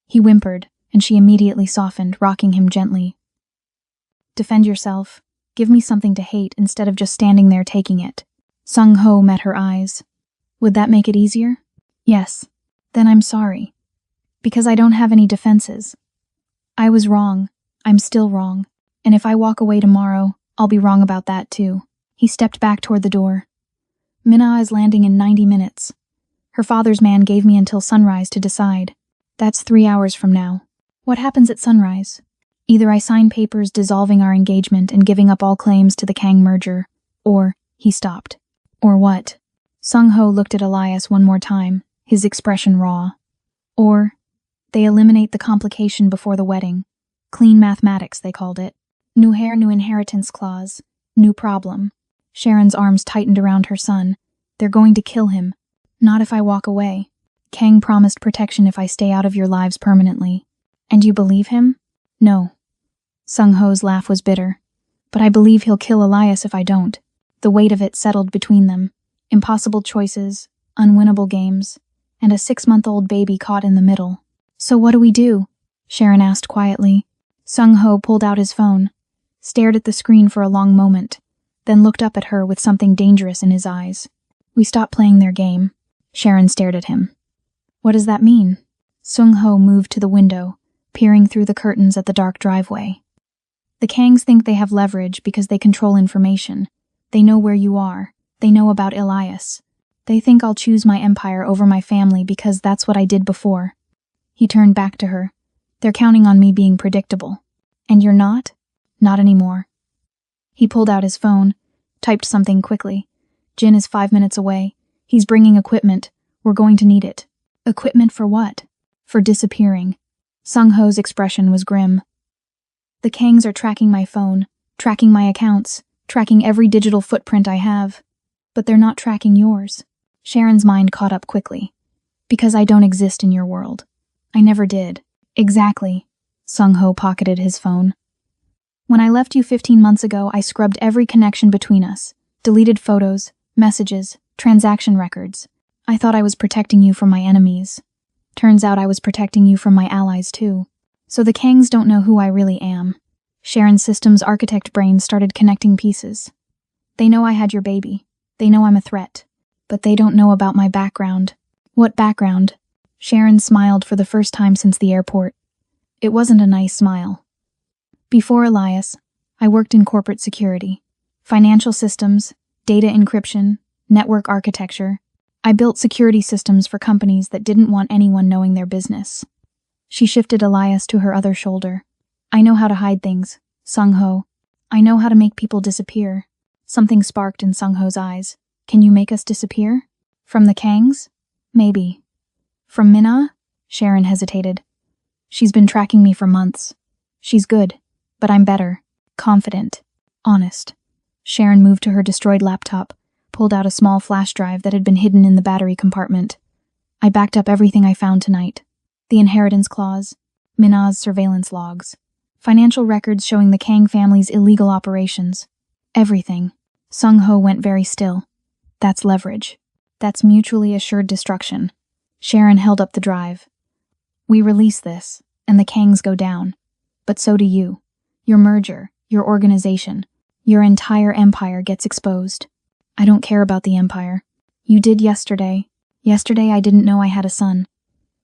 He whimpered, and she immediately softened, rocking him gently. Defend yourself. Give me something to hate instead of just standing there taking it. Sung-ho met her eyes. Would that make it easier? Yes. Then I'm sorry. Because I don't have any defenses. I was wrong. I'm still wrong. And if I walk away tomorrow, I'll be wrong about that too. He stepped back toward the door. Minna is landing in 90 minutes. Her father's man gave me until sunrise to decide. That's 3 hours from now. What happens at sunrise? Either I sign papers dissolving our engagement and giving up all claims to the Kang merger, or he stopped. Or what? Sung-ho looked at Elias one more time, his expression raw. Or they eliminate the complication before the wedding. Clean mathematics, they called it. New hair, new inheritance clause. New problem. Sharon's arms tightened around her son. They're going to kill him. Not if I walk away. Kang promised protection if I stay out of your lives permanently. And you believe him? No. Sung-ho's laugh was bitter. But I believe he'll kill Elias if I don't. The weight of it settled between them. Impossible choices, unwinnable games, and a 6-month-old baby caught in the middle. So what do we do? Sharon asked quietly. Sung-ho pulled out his phone, stared at the screen for a long moment, then looked up at her with something dangerous in his eyes. We stopped playing their game. Sharon stared at him. What does that mean? Sung-ho moved to the window, peering through the curtains at the dark driveway. The Kangs think they have leverage because they control information. They know where you are. They know about Elias. They think I'll choose my empire over my family because that's what I did before. He turned back to her. They're counting on me being predictable. And you're not? Not anymore. He pulled out his phone, typed something quickly. Jin is 5 minutes away. He's bringing equipment. We're going to need it. Equipment for what? For disappearing. Sung-ho's expression was grim. The Kangs are tracking my phone, tracking my accounts, tracking every digital footprint I have. But they're not tracking yours. Sharon's mind caught up quickly. Because I don't exist in your world. I never did. Exactly. Sung-ho pocketed his phone. When I left you 15 months ago, I scrubbed every connection between us. Deleted photos, messages, transaction records. I thought I was protecting you from my enemies. Turns out I was protecting you from my allies too. So the Kangs don't know who I really am. Sharon's systems architect brain started connecting pieces. They know I had your baby. They know I'm a threat. But they don't know about my background. What background? Sharon smiled for the first time since the airport. It wasn't a nice smile. Before Elias, I worked in corporate security. Financial systems, data encryption, network architecture. I built security systems for companies that didn't want anyone knowing their business. She shifted Elias to her other shoulder. I know how to hide things, Sung-ho. I know how to make people disappear. Something sparked in Sung-ho's eyes. Can you make us disappear? From the Kangs? Maybe. From Minna? Sharon hesitated. She's been tracking me for months. She's good, but I'm better, confident, honest. Sharon moved to her destroyed laptop, pulled out a small flash drive that had been hidden in the battery compartment. I backed up everything I found tonight. The inheritance clause, Minna's surveillance logs, financial records showing the Kang family's illegal operations. Everything. Sung-ho went very still. That's leverage. That's mutually assured destruction. Sharon held up the drive. We release this, and the Kangs go down. But so do you. Your merger, your organization, your entire empire gets exposed. I don't care about the empire. You did yesterday. Yesterday I didn't know I had a son.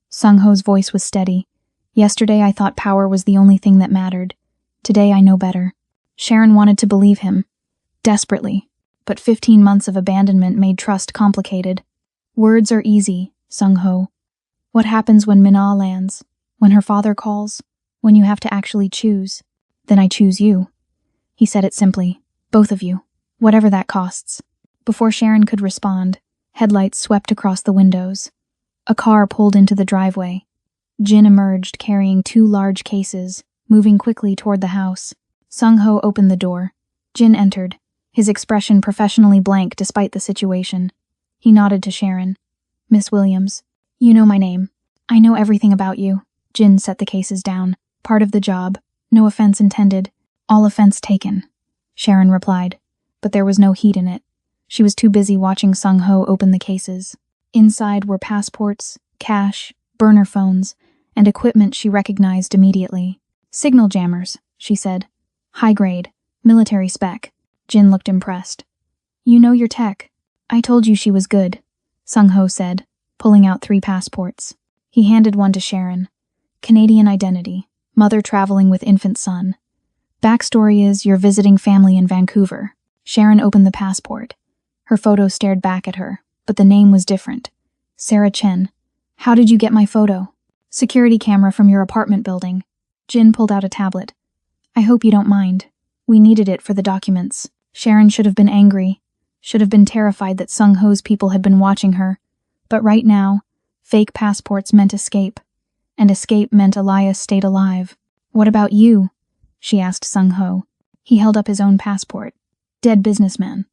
Sung-ho's voice was steady. Yesterday I thought power was the only thing that mattered. Today I know better. Sharon wanted to believe him. Desperately. But 15 months of abandonment made trust complicated. Words are easy, Sung-ho. What happens when Minna lands? When her father calls? When you have to actually choose? Then I choose you. He said it simply. Both of you. Whatever that costs. Before Sharon could respond, headlights swept across the windows. A car pulled into the driveway. Jin emerged carrying 2 large cases, moving quickly toward the house. Sung-ho opened the door. Jin entered, his expression professionally blank despite the situation. He nodded to Sharon. Miss Williams, you know my name. I know everything about you. Jin set the cases down. Part of the job. No offense intended. All offense taken. Sharon replied. But there was no heat in it. She was too busy watching Sung-ho open the cases. Inside were passports, cash, burner phones, and equipment she recognized immediately. Signal jammers, she said. High grade, military spec. Jin looked impressed. You know your tech. I told you she was good, Sung-ho said, pulling out 3 passports. He handed one to Sharon. Canadian identity, mother traveling with infant son. Backstory is you're visiting family in Vancouver. Sharon opened the passport. Her photo stared back at her, but the name was different. Sarah Chen. How did you get my photo? Security camera from your apartment building. Jin pulled out a tablet. I hope you don't mind. We needed it for the documents. Sharon should have been angry, should have been terrified that Sung-ho's people had been watching her. But right now, fake passports meant escape, and escape meant Elias stayed alive. What about you? She asked Sung-ho. He held up his own passport. Dead businessman.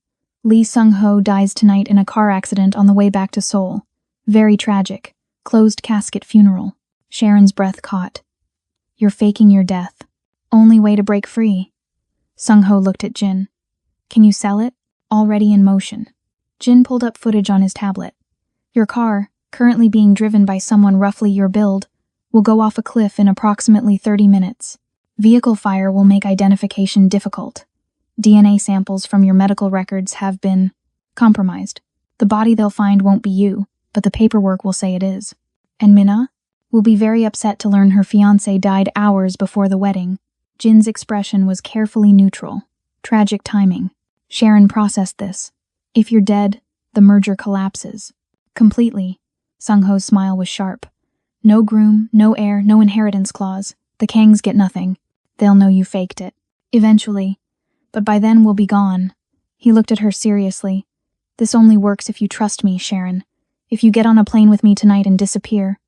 Lee Sung-ho dies tonight in a car accident on the way back to Seoul. Very tragic. Closed casket funeral. Sharon's breath caught. You're faking your death. Only way to break free. Sung-ho looked at Jin. Can you sell it? Already in motion. Jin pulled up footage on his tablet. Your car, currently being driven by someone roughly your build, will go off a cliff in approximately 30 minutes. Vehicle fire will make identification difficult. DNA samples from your medical records have been compromised. The body they'll find won't be you, but the paperwork will say it is. And Minna will be very upset to learn her fiancé died hours before the wedding. Jin's expression was carefully neutral. Tragic timing. Sharon processed this. If you're dead, the merger collapses. Completely. Sung-ho's smile was sharp. No groom, no heir, no inheritance clause. The Kangs get nothing. They'll know you faked it. Eventually. But by then we'll be gone. He looked at her seriously. This only works if you trust me, Sharon. If you get on a plane with me tonight and disappear.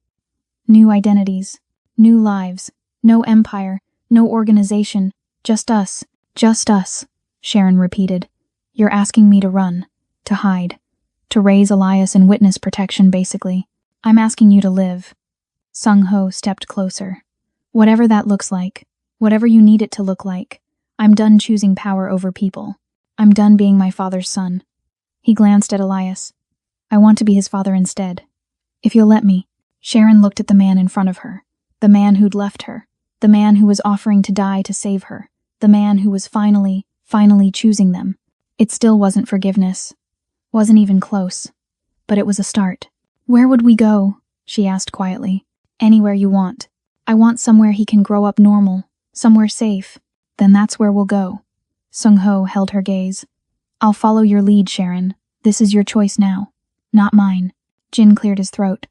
New identities. New lives. No empire. No organization. Just us. Just us. Sharon repeated. You're asking me to run. To hide. To raise Elias in witness protection, basically. I'm asking you to live. Sung-ho stepped closer. Whatever that looks like. Whatever you need it to look like. I'm done choosing power over people. I'm done being my father's son. He glanced at Elias. I want to be his father instead. If you'll let me. Sharon looked at the man in front of her. The man who'd left her. The man who was offering to die to save her. The man who was finally choosing them. It still wasn't forgiveness. Wasn't even close. But it was a start. Where would we go? She asked quietly. Anywhere you want. I want somewhere he can grow up normal. Somewhere safe. Then that's where we'll go. Sung-ho held her gaze. I'll follow your lead, Sharon. This is your choice now. Not mine. Jin cleared his throat.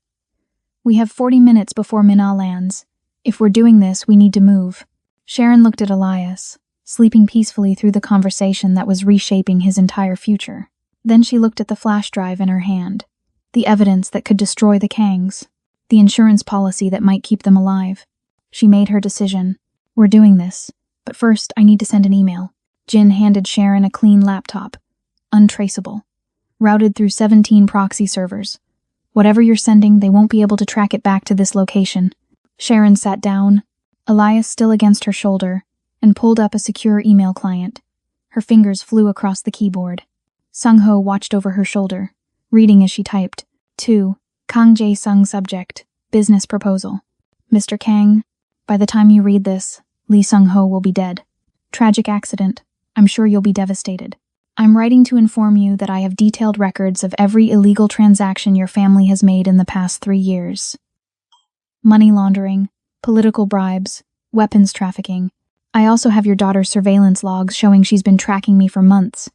We have 40 minutes before Minna lands. If we're doing this, we need to move. Sharon looked at Elias, sleeping peacefully through the conversation that was reshaping his entire future. Then she looked at the flash drive in her hand. The evidence that could destroy the Kangs. The insurance policy that might keep them alive. She made her decision. We're doing this. But first, I need to send an email. Jin handed Sharon a clean laptop. Untraceable. Routed through 17 proxy servers. Whatever you're sending, they won't be able to track it back to this location. Sharon sat down, Elias still against her shoulder, and pulled up a secure email client. Her fingers flew across the keyboard. Sung-ho watched over her shoulder, reading as she typed. To Kang Jae-sung subject, business proposal. Mr. Kang, by the time you read this, Lee Sung-ho will be dead. Tragic accident. I'm sure you'll be devastated. I'm writing to inform you that I have detailed records of every illegal transaction your family has made in the past 3 years. Money laundering, political bribes, weapons trafficking. I also have your daughter's surveillance logs showing she's been tracking me for months,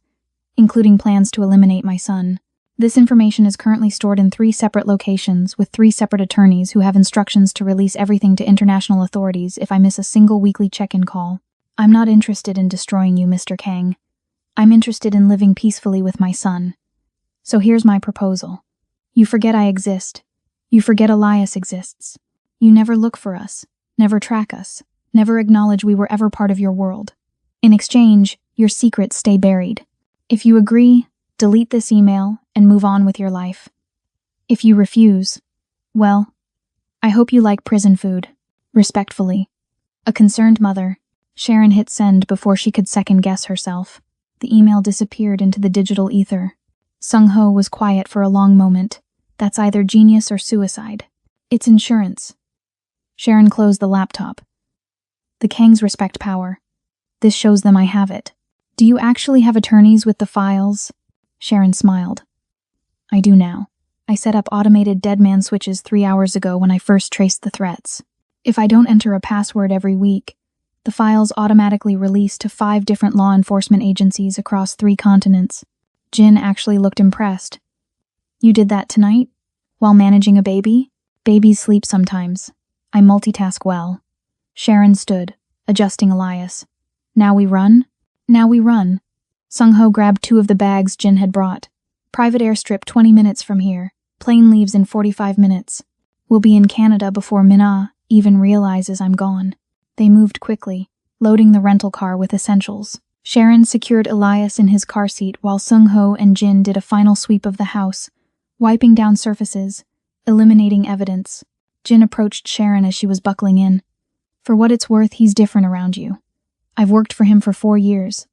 including plans to eliminate my son. This information is currently stored in 3 separate locations with 3 separate attorneys who have instructions to release everything to international authorities if I miss a single weekly check-in call. I'm not interested in destroying you, Mr. Kang. I'm interested in living peacefully with my son. So here's my proposal. You forget I exist. You forget Elias exists. You never look for us, never track us, never acknowledge we were ever part of your world. In exchange, your secrets stay buried. If you agree, delete this email and move on with your life. If you refuse, well, I hope you like prison food. Respectfully. A concerned mother. Sharon hit send before she could second-guess herself. The email disappeared into the digital ether. Sung-ho was quiet for a long moment. That's either genius or suicide. It's insurance. Sharon closed the laptop. The Kangs respect power. This shows them I have it. Do you actually have attorneys with the files? Sharon smiled. I do now. I set up automated dead man switches 3 hours ago when I first traced the threats. If I don't enter a password every week, the files automatically release to 5 different law enforcement agencies across 3 continents. Jin actually looked impressed. You did that tonight? While managing a baby? Babies sleep sometimes. I multitask well. Sharon stood, adjusting Elias. Now we run? Now we run. Sung-ho grabbed 2 of the bags Jin had brought. Private airstrip 20 minutes from here. Plane leaves in 45 minutes. We'll be in Canada before Mina even realizes I'm gone. They moved quickly, loading the rental car with essentials. Sharon secured Elias in his car seat while Sung-ho and Jin did a final sweep of the house, wiping down surfaces, eliminating evidence. Jin approached Sharon as she was buckling in. For what it's worth, he's different around you. I've worked for him for 4 years.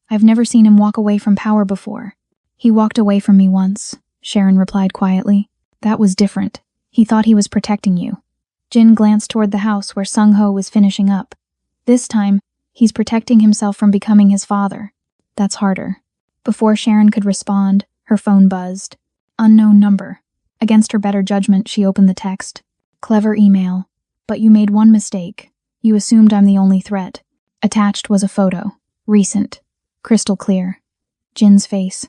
I've never seen him walk away from power before. He walked away from me once, Sharon replied quietly. That was different. He thought he was protecting you. Jin glanced toward the house where Sung-ho was finishing up. This time, he's protecting himself from becoming his father. That's harder. Before Sharon could respond, her phone buzzed. Unknown number. Against her better judgment, she opened the text. Clever email. But you made one mistake. You assumed I'm the only threat. Attached was a photo. Recent. Crystal clear. Jin's face,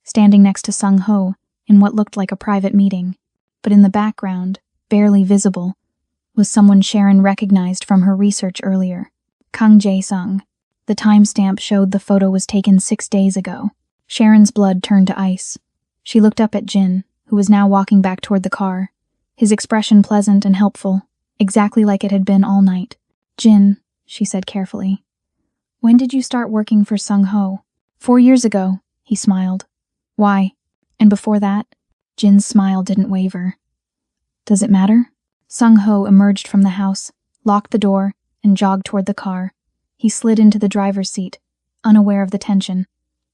standing next to Sung-ho in what looked like a private meeting. But in the background, barely visible, was someone Sharon recognized from her research earlier. Kang Jae-sung. The timestamp showed the photo was taken 6 days ago. Sharon's blood turned to ice. She looked up at Jin, who was now walking back toward the car, his expression pleasant and helpful, exactly like it had been all night. Jin, she said carefully. When did you start working for Sung-ho? 4 years ago, he smiled. Why? And before that? Jin's smile didn't waver. Does it matter? Sung-ho emerged from the house, locked the door, and jogged toward the car. He slid into the driver's seat, unaware of the tension.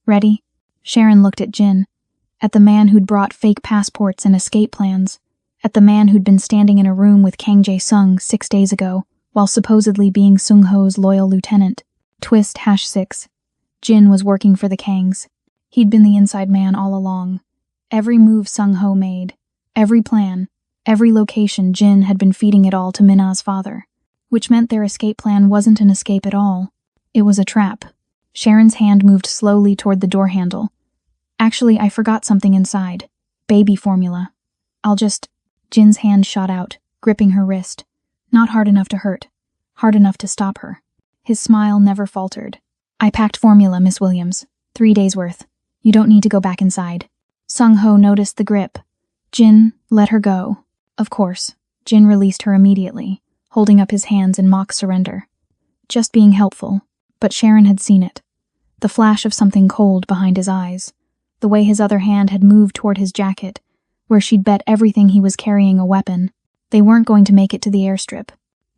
Ready? Sharon looked at Jin, at the man who'd brought fake passports and escape plans, at the man who'd been standing in a room with Kang Jae-sung 6 days ago, while supposedly being Sung-ho's loyal lieutenant. Twist #6. Jin was working for the Kangs. He'd been the inside man all along. Every move Sung-ho made, every plan, every location, Jin had been feeding it all to Mina's father, which meant their escape plan wasn't an escape at all. It was a trap. Sharon's hand moved slowly toward the door handle. Actually, I forgot something inside. Baby formula. Jin's hand shot out, gripping her wrist. Not hard enough to hurt. Hard enough to stop her. His smile never faltered. I packed formula, Miss Williams. 3 days' worth. You don't need to go back inside. Sung-ho noticed the grip. Jin, let her go. Of course. Jin released her immediately, holding up his hands in mock surrender. Just being helpful. But Sharon had seen it. The flash of something cold behind his eyes. The way his other hand had moved toward his jacket, where she'd bet everything he was carrying a weapon. They weren't going to make it to the airstrip.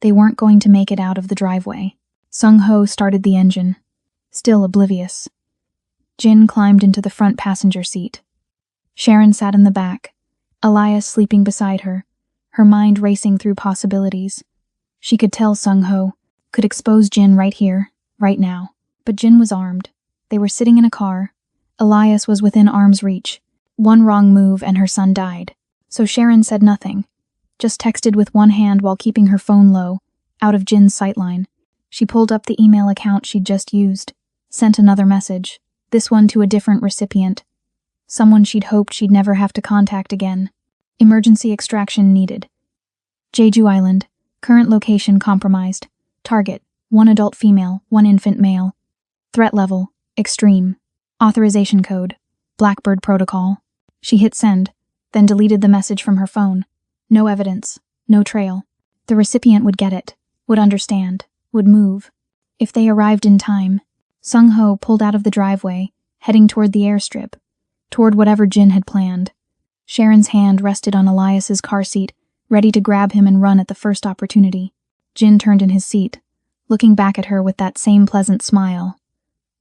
They weren't going to make it out of the driveway. Sung-ho started the engine, still oblivious. Jin climbed into the front passenger seat. Sharon sat in the back, Elias sleeping beside her, her mind racing through possibilities. She could tell Sung-ho, could expose Jin right here, right now. But Jin was armed. They were sitting in a car. Elias was within arm's reach. One wrong move and her son died. So Sharon said nothing, just texted with one hand while keeping her phone low, out of Jin's sightline. She pulled up the email account she'd just used, sent another message, this one to a different recipient. Someone she'd hoped she'd never have to contact again. Emergency extraction needed. Jeju Island. Current location compromised. Target, 1 adult female, 1 infant male. Threat level, extreme. Authorization code, Blackbird protocol. She hit send, then deleted the message from her phone. No evidence, no trail. The recipient would get it, would understand, would move. If they arrived in time. Sung-ho pulled out of the driveway, heading toward the airstrip, toward whatever Jin had planned. Sharon's hand rested on Elias's car seat, ready to grab him and run at the first opportunity. Jin turned in his seat, looking back at her with that same pleasant smile.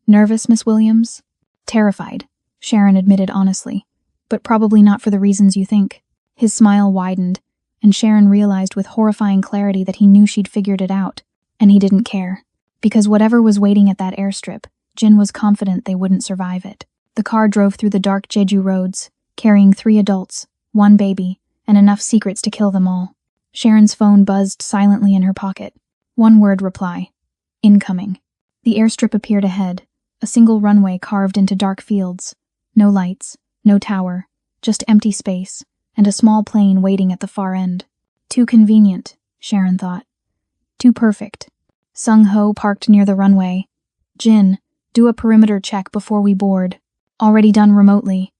Nervous, Miss Williams? Terrified, Sharon admitted honestly, but probably not for the reasons you think. His smile widened, and Sharon realized with horrifying clarity that he knew she'd figured it out, and he didn't care. Because whatever was waiting at that airstrip, Jin was confident they wouldn't survive it. The car drove through the dark Jeju roads, carrying 3 adults, 1 baby, and enough secrets to kill them all. Sharon's phone buzzed silently in her pocket. 1-word reply. Incoming. The airstrip appeared ahead, a single runway carved into dark fields. No lights, no tower, just empty space, and a small plane waiting at the far end. Too convenient, Sharon thought. Too perfect. Sung-ho parked near the runway. Jin, do a perimeter check before we board. Already done remotely.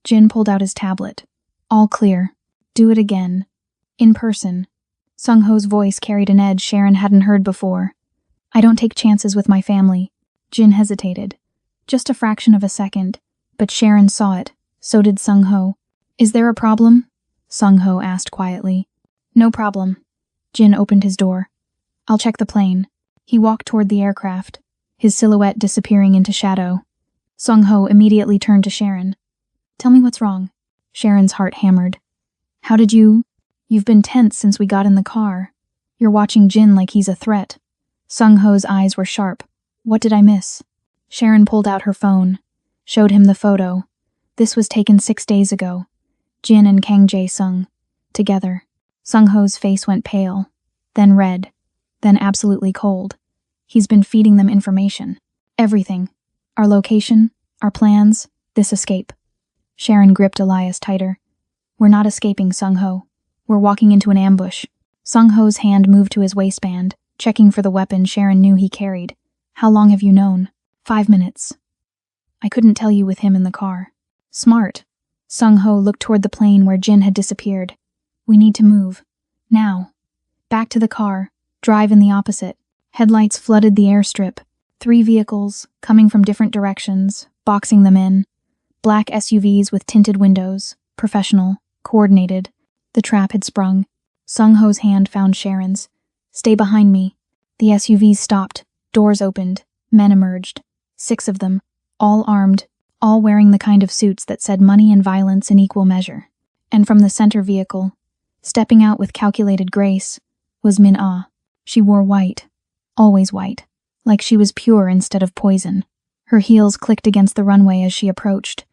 Jin pulled out his tablet. All clear. Do it again. In person. Sung-ho's voice carried an edge Sharon hadn't heard before. I don't take chances with my family. Jin hesitated. Just a fraction of a second, but Sharon saw it. So did Sung-ho. Is there a problem? Sung-ho asked quietly. No problem. Jin opened his door. I'll check the plane. He walked toward the aircraft, his silhouette disappearing into shadow. Sung-ho immediately turned to Sharon. Tell me what's wrong. Sharon's heart hammered. How did you? You've been tense since we got in the car. You're watching Jin like he's a threat. Sung-ho's eyes were sharp. What did I miss? Sharon pulled out her phone, showed him the photo. This was taken 6 days ago. Jin and Kang Jae-sung, together. Sung-ho's face went pale, then red, then absolutely cold. He's been feeding them information. Everything. Our location, our plans, this escape. Sharon gripped Elias tighter. We're not escaping, Sung-ho. We're walking into an ambush. Sung-ho's hand moved to his waistband, checking for the weapon Sharon knew he carried. How long have you known? 5 minutes. I couldn't tell you with him in the car. Smart. Sung-ho looked toward the plane where Jin had disappeared. We need to move. Now. Back to the car. Drive in the opposite. Headlights flooded the airstrip. 3 vehicles, coming from different directions, boxing them in. Black SUVs with tinted windows. Professional. Coordinated. The trap had sprung. Sung-ho's hand found Sharon's. Stay behind me. The SUVs stopped. Doors opened. Men emerged. 6 of them. All armed. All wearing the kind of suits that said money and violence in equal measure. And from the center vehicle, stepping out with calculated grace, was Min-ah. She wore white. Always white. Like she was pure instead of poison. Her heels clicked against the runway as she approached,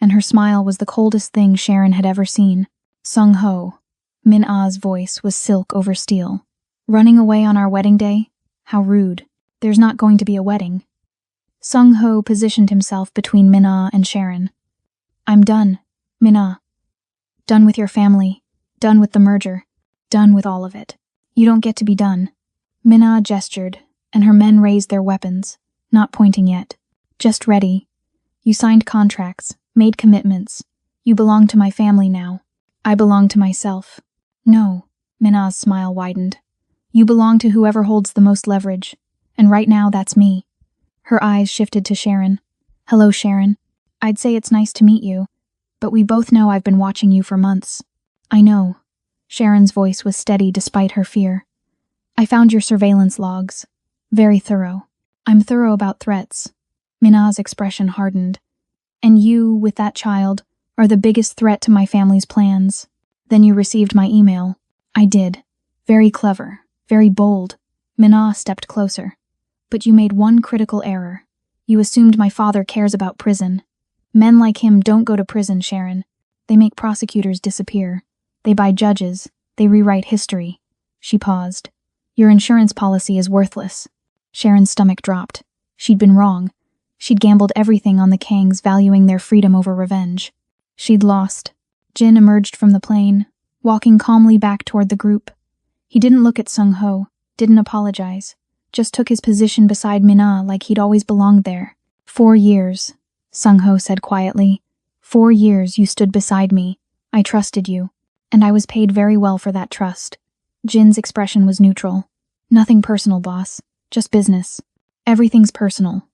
and her smile was the coldest thing Sharon had ever seen. Sung-ho. Min-ah's voice was silk over steel. Running away on our wedding day? How rude. There's not going to be a wedding. Sung-ho positioned himself between Min-ah and Sharon. I'm done, Min-ah. Done with your family. Done with the merger. Done with all of it. You don't get to be done. Min-ah gestured, and her men raised their weapons, not pointing yet. Just ready. You signed contracts, made commitments. You belong to my family now. I belong to myself. No, Min-ah's smile widened. You belong to whoever holds the most leverage, and right now that's me. Her eyes shifted to Sharon. Hello, Sharon. I'd say it's nice to meet you, but we both know I've been watching you for months. I know. Sharon's voice was steady despite her fear. I found your surveillance logs. Very thorough. I'm thorough about threats. Min-ah's expression hardened. And you, with that child, are the biggest threat to my family's plans. Then you received my email. I did. Very clever. Very bold. Min-ah stepped closer. But you made one critical error. You assumed my father cares about prison. Men like him don't go to prison, Sharon. They make prosecutors disappear. They buy judges. They rewrite history. She paused. Your insurance policy is worthless. Sharon's stomach dropped. She'd been wrong. She'd gambled everything on the Kangs valuing their freedom over revenge. She'd lost. Jin emerged from the plane, walking calmly back toward the group. He didn't look at Sung-ho, didn't apologize. Just took his position beside Min-ah like he'd always belonged there. 4 years, Sung-ho said quietly. 4 years you stood beside me. I trusted you, and I was paid very well for that trust. Jin's expression was neutral. Nothing personal, boss. Just business. Everything's personal.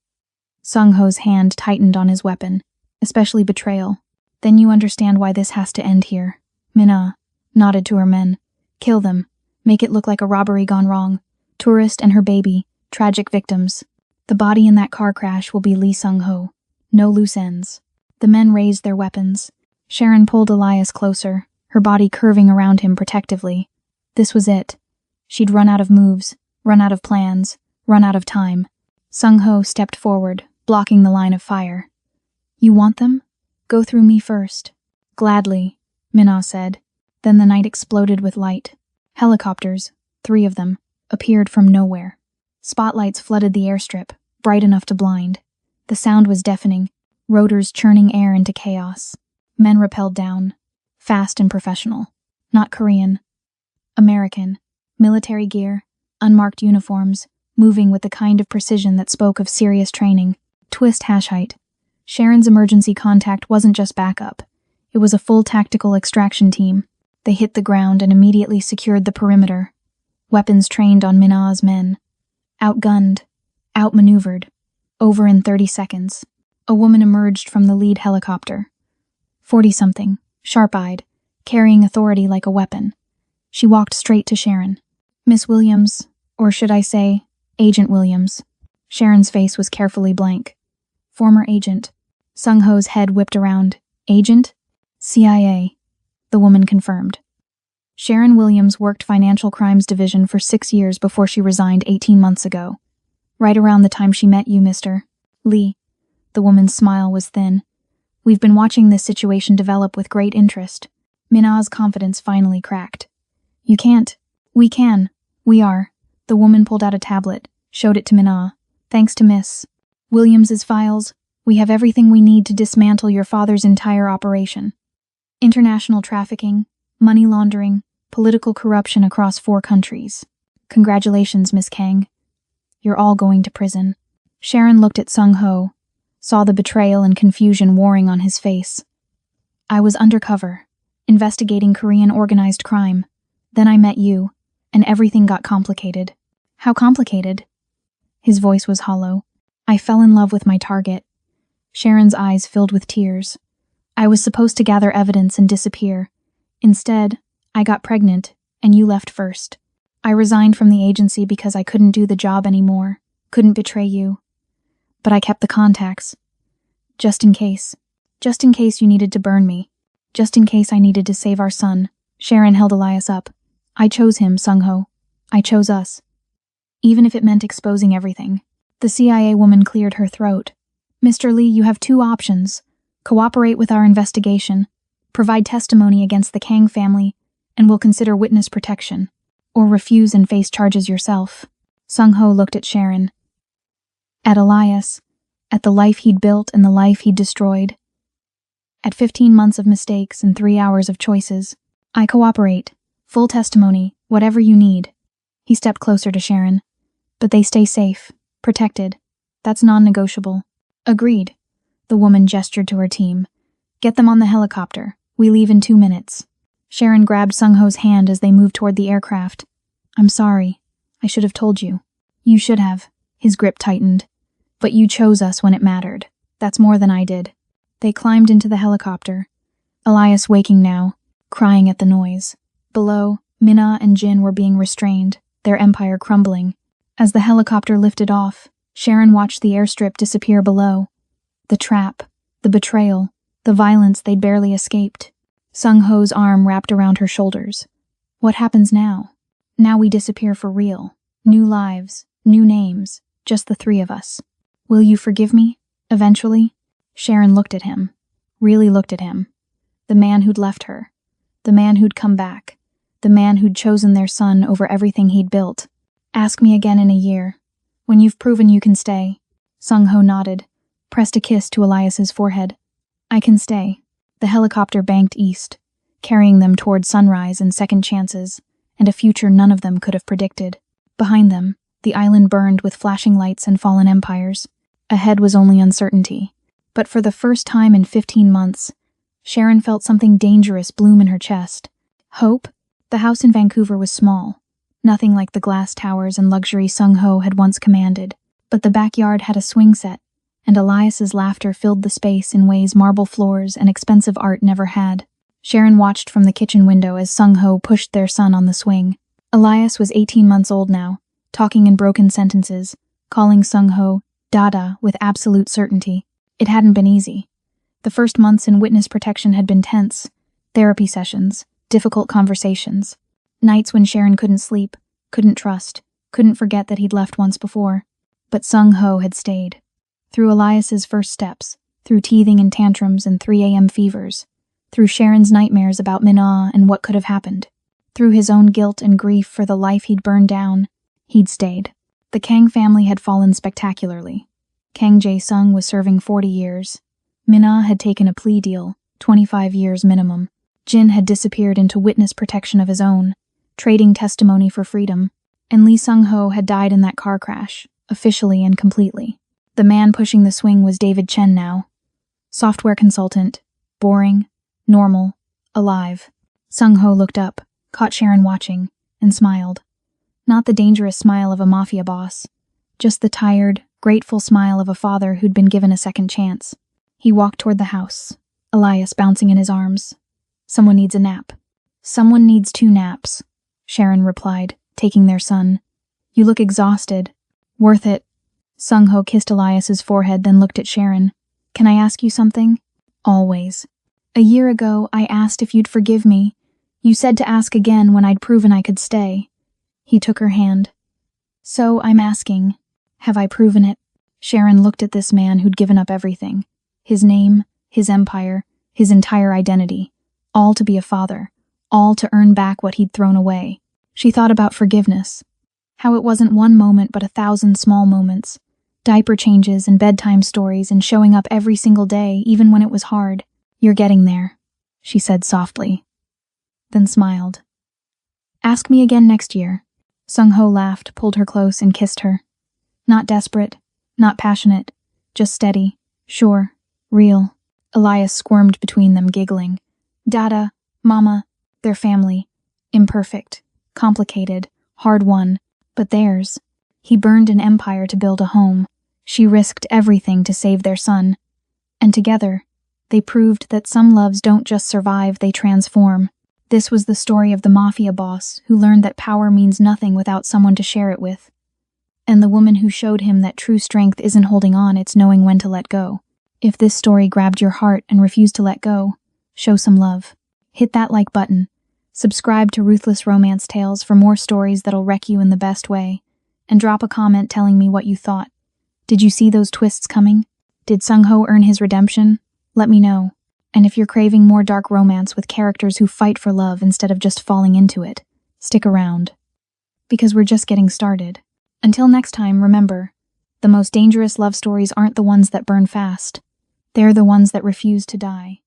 Sung-ho's hand tightened on his weapon, especially betrayal. Then you understand why this has to end here. Min-ah nodded to her men. Kill them. Make it look like a robbery gone wrong. Tourist and her baby, tragic victims. The body in that car crash will be Lee Sung-ho. No loose ends. The men raised their weapons. Sharon pulled Elias closer, her body curving around him protectively. This was it. She'd run out of moves, run out of plans, run out of time. Sung-ho stepped forward, blocking the line of fire. You want them? Go through me first. Gladly, Min-ah said. Then the night exploded with light. Helicopters, 3 of them, appeared from nowhere. Spotlights flooded the airstrip, bright enough to blind. The sound was deafening, rotors churning air into chaos. Men rappelled down, fast and professional. Not Korean. American. Military gear, unmarked uniforms, moving with the kind of precision that spoke of serious training. Twist hash height. Sharon's emergency contact wasn't just backup. It was a full tactical extraction team. They hit the ground and immediately secured the perimeter. Weapons trained on Min-ah's men. Outgunned, outmaneuvered. Over in 30 seconds. A woman emerged from the lead helicopter. 40-something, sharp-eyed, carrying authority like a weapon. She walked straight to Sharon. Miss Williams, or should I say, Agent Williams. Sharon's face was carefully blank. Former agent. Sung-ho's head whipped around. Agent? CIA. The woman confirmed. Sharon Williams worked Financial Crimes Division for 6 years before she resigned 18 months ago. Right around the time she met you, Mr. Lee. The woman's smile was thin. We've been watching this situation develop with great interest. Min-ah's confidence finally cracked. You can't. We can. We are. The woman pulled out a tablet, showed it to Min-ah. Thanks to Miss Williams's files, we have everything we need to dismantle your father's entire operation. International trafficking, money laundering, political corruption across 4 countries. Congratulations, Miss Kang. You're all going to prison. Sharon looked at Sung-ho, saw the betrayal and confusion warring on his face. I was undercover, investigating Korean organized crime. Then I met you, and everything got complicated. How complicated? His voice was hollow. I fell in love with my target. Sharon's eyes filled with tears. I was supposed to gather evidence and disappear. Instead, I got pregnant, and you left first. I resigned from the agency because I couldn't do the job anymore, couldn't betray you. But I kept the contacts. Just in case. Just in case you needed to burn me. Just in case I needed to save our son. Sharon held Elias up. I chose him, Sung-ho. I chose us. Even if it meant exposing everything. The CIA woman cleared her throat. Mr. Lee, you have 2 options. Cooperate with our investigation, provide testimony against the Kang family, and we'll consider witness protection. Or refuse and face charges yourself. Sung-ho looked at Sharon. At Elias. At the life he'd built and the life he'd destroyed. At 15 months of mistakes and 3 hours of choices. I cooperate. Full testimony, whatever you need. He stepped closer to Sharon. But they stay safe, protected. That's non-negotiable. Agreed. The woman gestured to her team. Get them on the helicopter. We leave in 2 minutes. Sharon grabbed Sung-ho's hand as they moved toward the aircraft. I'm sorry. I should have told you. You should have. His grip tightened. But you chose us when it mattered. That's more than I did. They climbed into the helicopter. Elias waking now, crying at the noise. Below, Min-ah and Jin were being restrained, their empire crumbling. As the helicopter lifted off, Sharon watched the airstrip disappear below. The trap, the betrayal, the violence they'd barely escaped. Sung-ho's arm wrapped around her shoulders. What happens now? Now we disappear for real. New lives, new names, just the 3 of us. Will you forgive me? Eventually? Sharon looked at him. Really looked at him. The man who'd left her. The man who'd come back. The man who'd chosen their son over everything he'd built. Ask me again in a year. When you've proven you can stay. Sung-ho nodded, pressed a kiss to Elias's forehead. I can stay. The helicopter banked east, carrying them toward sunrise and second chances, and a future none of them could have predicted. Behind them, the island burned with flashing lights and fallen empires. Ahead was only uncertainty. But for the first time in 15 months, Sharon felt something dangerous bloom in her chest. Hope? The house in Vancouver was small, nothing like the glass towers and luxury Sung-ho had once commanded, but the backyard had a swing set, and Elias's laughter filled the space in ways marble floors and expensive art never had. Sharon watched from the kitchen window as Sung-ho pushed their son on the swing. Elias was 18 months old now, talking in broken sentences, calling Sung-ho Dada with absolute certainty. It hadn't been easy. The first months in witness protection had been tense. Therapy sessions, difficult conversations, nights when Sharon couldn't sleep, couldn't trust, couldn't forget that he'd left once before. But Sung-ho had stayed. Through Elias's first steps, through teething and tantrums and 3 a.m. fevers, through Sharon's nightmares about Min-ah and what could have happened, through his own guilt and grief for the life he'd burned down, he'd stayed. The Kang family had fallen spectacularly. Kang Jae-sung was serving 40 years. Min-ah had taken a plea deal, 25 years minimum. Jin had disappeared into witness protection of his own, trading testimony for freedom. And Lee Sung-ho had died in that car crash, officially and completely. The man pushing the swing was David Chen now. Software consultant, boring, normal, alive. Sung-ho looked up, caught Sharon watching, and smiled. Not the dangerous smile of a mafia boss, just the tired, grateful smile of a father who'd been given a second chance. He walked toward the house, Elias bouncing in his arms. Someone needs a nap. Someone needs 2 naps, Sharon replied, taking their son. You look exhausted. Worth it. Sung-ho kissed Elias's forehead, then looked at Sharon. Can I ask you something? Always. A year ago, I asked if you'd forgive me. You said to ask again when I'd proven I could stay. He took her hand. So I'm asking, have I proven it? Sharon looked at this man who'd given up everything. His name, his empire, his entire identity. All to be a father. All to earn back what he'd thrown away. She thought about forgiveness. How it wasn't one moment but 1,000 small moments. Diaper changes and bedtime stories and showing up every single day, even when it was hard. You're getting there, she said softly. Then smiled. Ask me again next year. Sung-ho laughed, pulled her close, and kissed her. Not desperate, not passionate, just steady, sure, real. Elias squirmed between them, giggling. Dada, Mama, their family. Imperfect, complicated, hard-won, but theirs. He burned an empire to build a home. She risked everything to save their son. And together, they proved that some loves don't just survive, they transform. This was the story of the mafia boss who learned that power means nothing without someone to share it with. And the woman who showed him that true strength isn't holding on, it's knowing when to let go. If this story grabbed your heart and refused to let go, show some love. Hit that like button. Subscribe to Ruthless Romance Tales for more stories that'll wreck you in the best way. And drop a comment telling me what you thought. Did you see those twists coming? Did Sung-ho earn his redemption? Let me know. And if you're craving more dark romance with characters who fight for love instead of just falling into it, stick around. Because we're just getting started. Until next time, remember, the most dangerous love stories aren't the ones that burn fast. They're the ones that refuse to die.